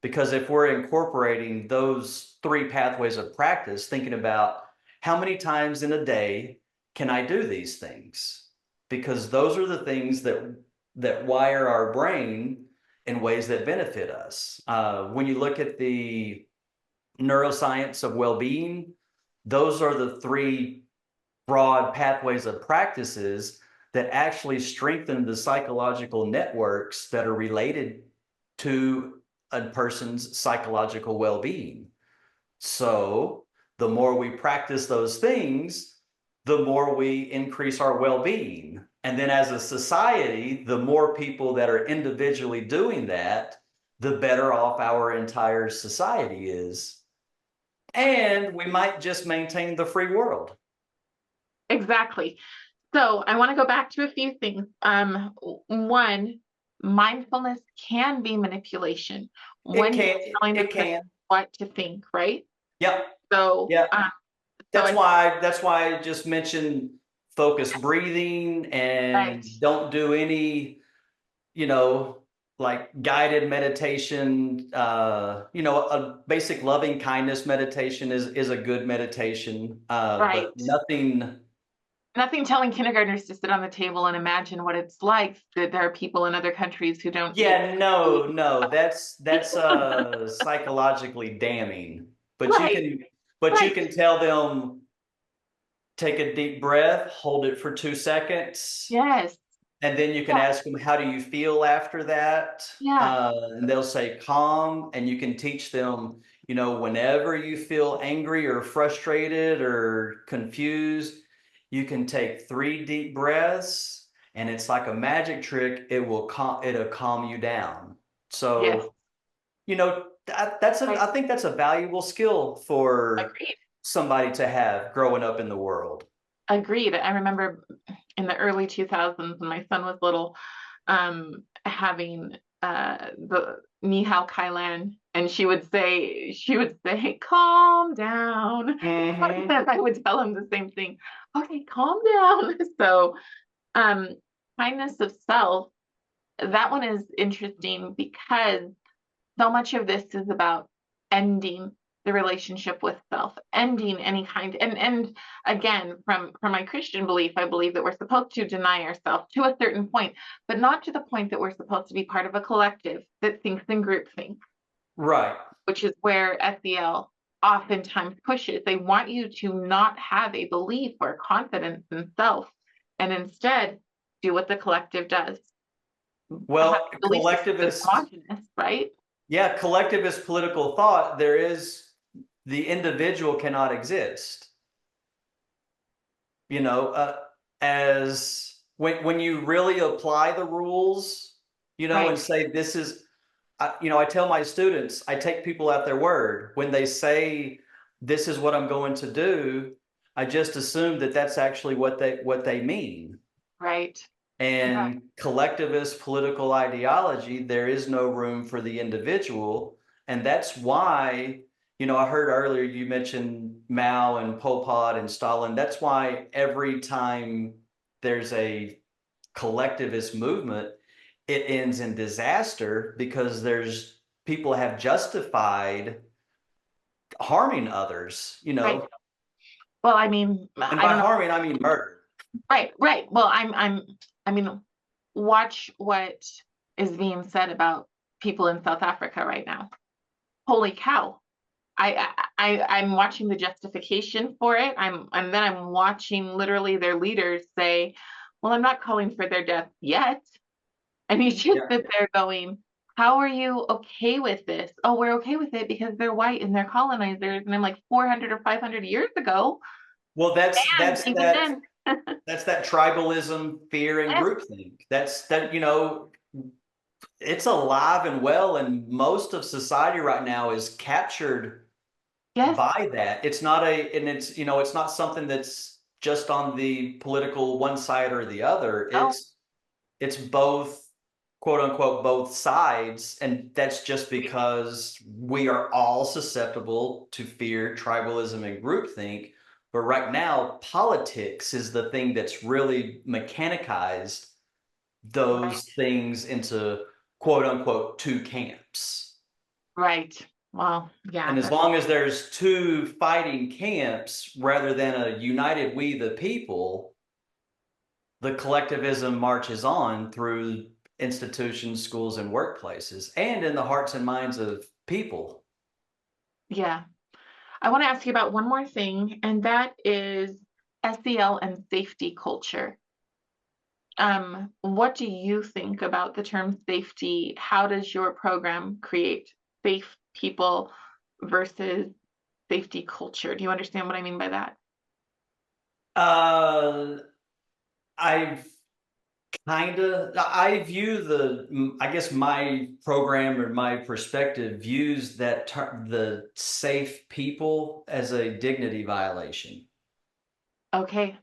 Because if we're incorporating those three pathways of practice, thinking about how many times in a day can I do these things? Because those are the things that wire our brain in ways that benefit us. When you look at the neuroscience of well-being, those are the three broad pathways of practices that actually strengthen the psychological networks that are related to a person's psychological well-being. So the more we practice those things, the more we increase our well-being. And then as a society, the more people that are individually doing that, the better off our entire society is. And we might just maintain the free world. Exactly. So I want to go back to a few things. One, mindfulness can be manipulation It when you're can, telling a it person can. what to think, right? Yep. So, Yep. so That's I why I just mentioned focused breathing, right, and don't do any, you know, like guided meditation. A basic loving kindness meditation is a good meditation. But right. nothing. Nothing telling kindergartners to sit on the table and imagine what it's like that there are people in other countries who don't eat Yeah, food. no, that's psychologically damning. But you Right, can but you right. can tell them, take a deep breath, hold it for 2 seconds. Yes. And then you can Yeah. ask them, how do you feel after that? Yeah. And they'll say calm. And you can teach them, whenever you feel angry or frustrated or confused, You can take 3 deep breaths, and it's like a magic trick. It'll calm you down. Yes. So, Right. I think that's a valuable skill for Agreed. somebody to have growing up in the world. Agreed. I remember in the early 2000s when my son was little, having the Nihao Kailan, and she would say, calm down. Hmm. And I would tell him the same thing. Okay, calm down. So, um, kindness of self, that one is interesting because so much of this is about ending the relationship with self, ending any kind, and again, from my Christian belief, I believe that we're supposed to deny ourselves to a certain point, but not to the point that we're supposed to be part of a collective that thinks in groupthink, Right. which is where SEL oftentimes pushes. They want you to not have a belief or confidence in self, and instead do what the collective does. Have Well, a belief system that's collectivist, homogenous, right? yeah, collectivist political thought, the individual cannot exist. You know, as when you really apply the rules, Right, and say this is, I tell my students, I take people at their word. When they say this is what I'm going to do, I just assume that that's actually what they mean. right. Yeah. And collectivist political ideology, there is no room for the individual. And that's why, I heard earlier you mentioned Mao and Pol Pot and Stalin. That's why every time there's a collectivist movement, it ends in disaster because there's people have justified harming others, Right. Well, I mean, and I by don't know. harming, I mean murder. Right, right. Well, I mean, watch what is being said about people in South Africa right now. Holy cow. I'm watching the justification for it. And then I'm watching literally their leaders say, well, I'm not calling for their death yet. And you just Yeah. sit there going, how are you okay with this? Oh, we're okay with it because they're white and they're colonizers. And I'm like 400 or 500 years ago. Well, And even then, that's that tribalism, fear, and yes, groupthink. It's alive and well, and most of society right now is captured yes, by that. It's not something that's just on the political one side or the other. no, It's both, quote unquote, both sides, and that's just because we are all susceptible to fear, tribalism, and groupthink. But right now, politics is the thing that's really mechanized right, those things into, quote unquote, two camps. right. Well, And yeah, as that's long as there's two fighting camps rather than a united we the people, the collectivism marches on through institutions, schools, and workplaces, and in the hearts and minds of people. yeah. I want to ask you about one more thing, and that is SEL and safety culture. What do you think about the term safety? How does your program create safe people versus safety culture? Do you understand what I mean by that? Uh, I've I view I guess my program or my perspective views the safe people as a dignity violation. Okay.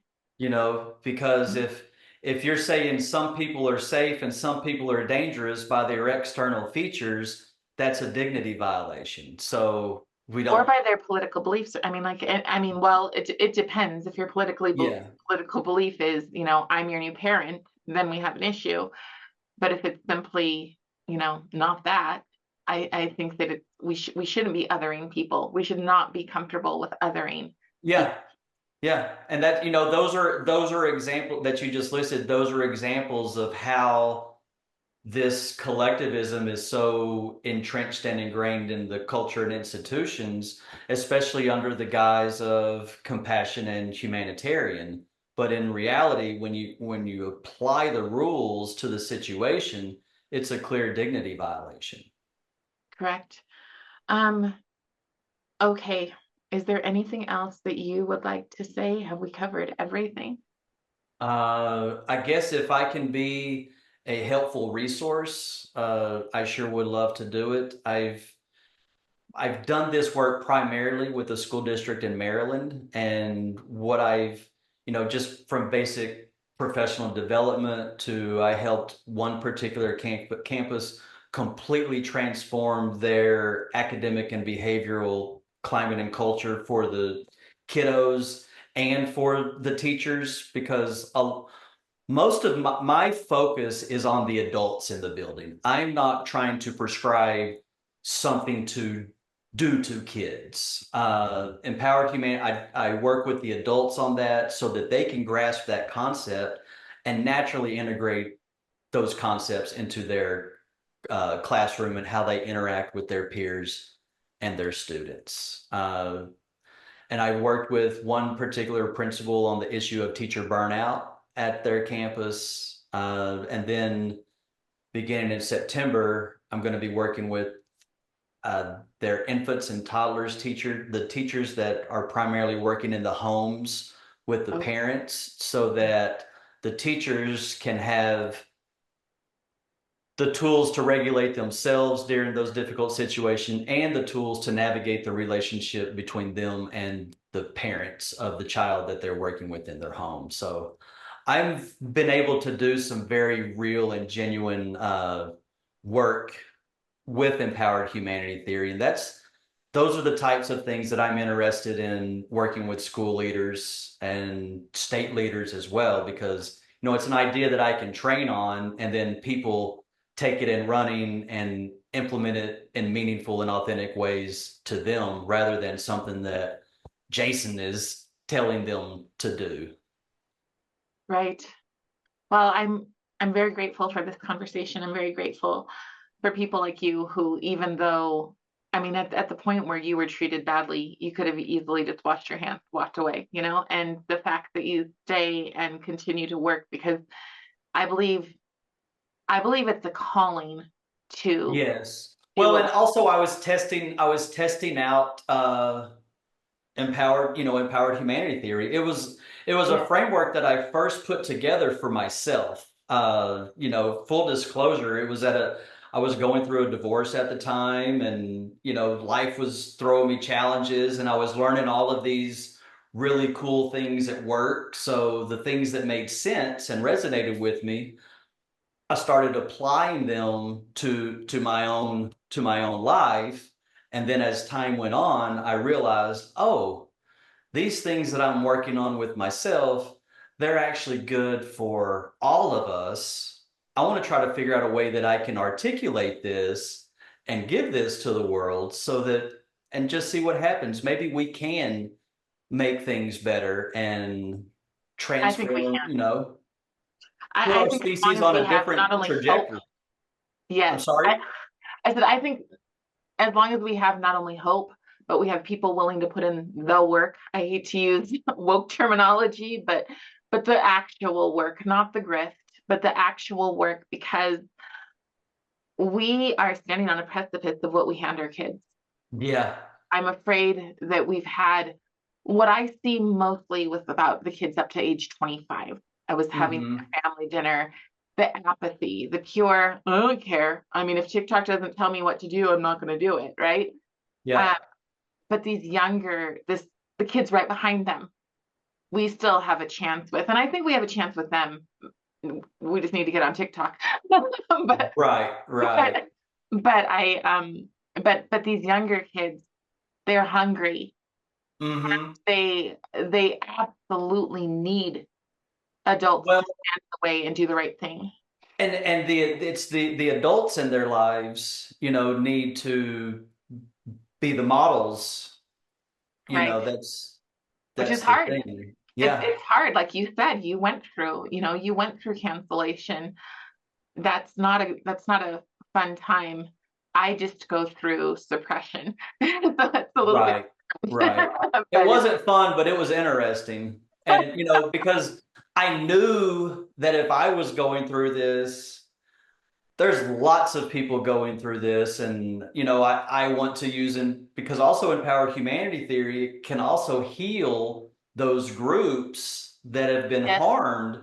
Because if you're saying some people are safe and some people are dangerous by their external features, that's a dignity violation. So we Or don't. by their political beliefs. I mean, like, I mean, well, it depends. If your Yeah. political belief is, I'm your new parent, then we have an issue. But if it's simply, not that, I think that we shouldn't be othering people. We should not be comfortable with othering people. Yeah. Yeah, and that those are examples that you just listed. Those are examples of how this collectivism is so entrenched and ingrained in the culture and institutions, especially under the guise of compassion and humanitarian. But in reality, when you apply the rules to the situation, it's a clear dignity violation. Correct. Um, okay. Is there anything else that you would like to say? Have we covered everything? I guess if I can be a helpful resource, I sure would love to do it. I've done this work primarily with a school district in Maryland, and what just from basic professional development to I helped one particular campus completely transform their academic and behavioral climate and culture for the kiddos and for the teachers because most of my focus is on the adults in the building. I'm not trying to prescribe something to do to kids. Empowered Humanity, I work with the adults on that so that they can grasp that concept and naturally integrate those concepts into their classroom and how they interact with their peers and their students. And I worked with one particular principal on the issue of teacher burnout at their campus. And then beginning in September, I'm going to be working with their infants and toddlers the teachers that are primarily working in the homes with the Okay. parents so that the teachers can have the tools to regulate themselves during those difficult situations and the tools to navigate the relationship between them and the parents of the child that they're working with in their home. So I've been able to do some very real and genuine work with empowered humanity theory. And those are the types of things that I'm interested in working with school leaders and state leaders as well, because it's an idea that I can train on and then people take it in running and implement it in meaningful and authentic ways to them rather than something that Jason is telling them to do. Right. Well, I'm very grateful for this conversation. I'm very grateful for people like you who, even though, I mean, at the point where you were treated badly, you could have easily just washed your hands, walked away, and the fact that you stay and continue to work because I believe I believe it's a calling to Yes. do Well, what and also I was testing out empowered humanity theory. It was a yeah, framework that I first put together for myself. Full disclosure, I was going through a divorce at the time, and life was throwing me challenges, and I was learning all of these really cool things at work. So the things that made sense and resonated with me, I started applying them to my own life. And then as time went on, I realized, oh, these things that I'm working on with myself, they're actually good for all of us. I want to try to figure out a way that I can articulate this and give this to the world and just see what happens. Maybe we can make things better and I think we transform, can. put I our think as long species as on we a have not different only hope, trajectory. I'm yes, sorry? I said I think as long as we have not only hope, but we have people willing to put in the work. I hate to use woke terminology, but the actual work, not the grift, but the actual work, because we are standing on a precipice of what we hand our kids. Yeah. I'm afraid that we've had what I see mostly with about the kids up to age 25. I was having Hmm. a family dinner, the apathy, the pure, I don't care. I mean, if TikTok doesn't tell me what to do, I'm not going to do it, right? Yeah. Uh, but the kids right behind them, we still have a chance with, and I think we have a chance with them. We just need to get on TikTok. but Right. Right. but but but these younger kids, they're hungry. Hmm. They absolutely need adults Well, to stand in the way and do the right thing. and it's the adults in their lives, need to be the models. Right. Which is That's the hard. thing. It's Yeah. it's hard. Like you said, you went through cancellation. That's not a fun time. I just go through suppression. So it's a little bit Right. Right. It but it's wasn't fun, but it was interesting. And because I knew that if I was going through this, there's lots of people going through this, and I want to use because also empowered humanity theory can also heal those groups that have been Yes, harmed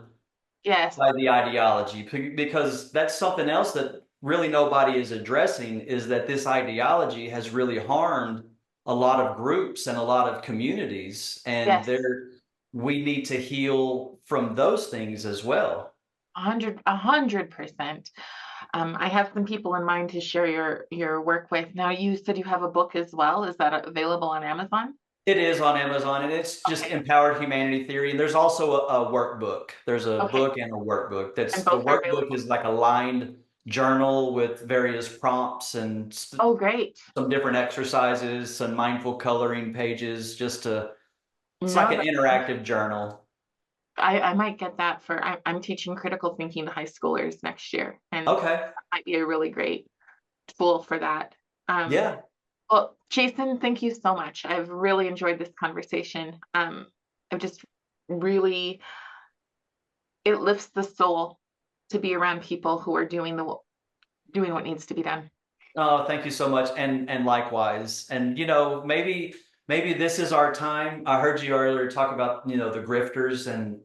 yes, by the ideology, because that's something else that really nobody is addressing, is that this ideology has really harmed a lot of groups and a lot of communities, and yes. there we need to heal from those things as well. 100%. I have some people in mind to share your work with. Now, you said you have a book as well. Is that available on Amazon? It is on Amazon, and it's just Okay. empowered humanity theory. And there's also a workbook. There's a Okay. book and a workbook. And That's the both are workbook available. is like a lined journal with various prompts and Oh, great. some different exercises, some mindful coloring pages, it's like No, an interactive journal. I might get that I'm teaching critical thinking to high schoolers next year, and Okay. that might be a really great tool for that. Um, Yeah. well, Jason, thank you so much. I've really enjoyed this conversation. I've just really, it lifts the soul to be around people who are doing what needs to be done. Oh, thank you so much. And likewise. And maybe this is our time. I heard you earlier talk about, the grifters, and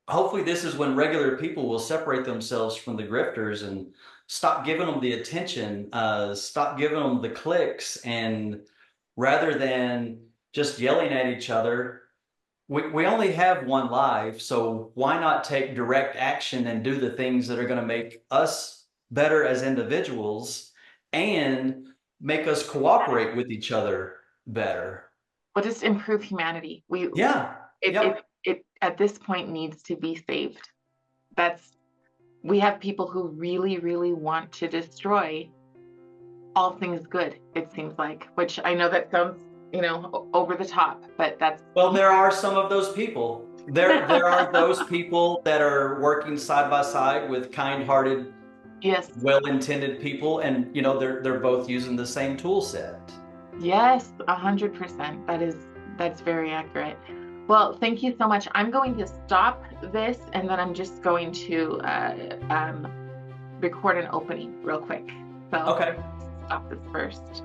hopefully this is when regular people will separate themselves from the grifters and stop giving them the attention, stop giving them the clicks, and rather than just yelling at each other, we only have one life, so why not take direct action and do the things that are going to make us better as individuals and make us cooperate with each other better? We'll just improve humanity. Yeah. Yep. It at this point needs to be saved. That's We have people who really, really want to destroy all things good, it seems like, which I know that sounds, over the top, but that's Well, there are some of those people. There are those people that are working side by side with kind-hearted, yes, well-intended people, and they're both using the same tool set. yes, 100%. That's very accurate. Well, thank you so much. I'm going to stop this, and then I'm just going to record an opening real quick. So Okay. stop this first.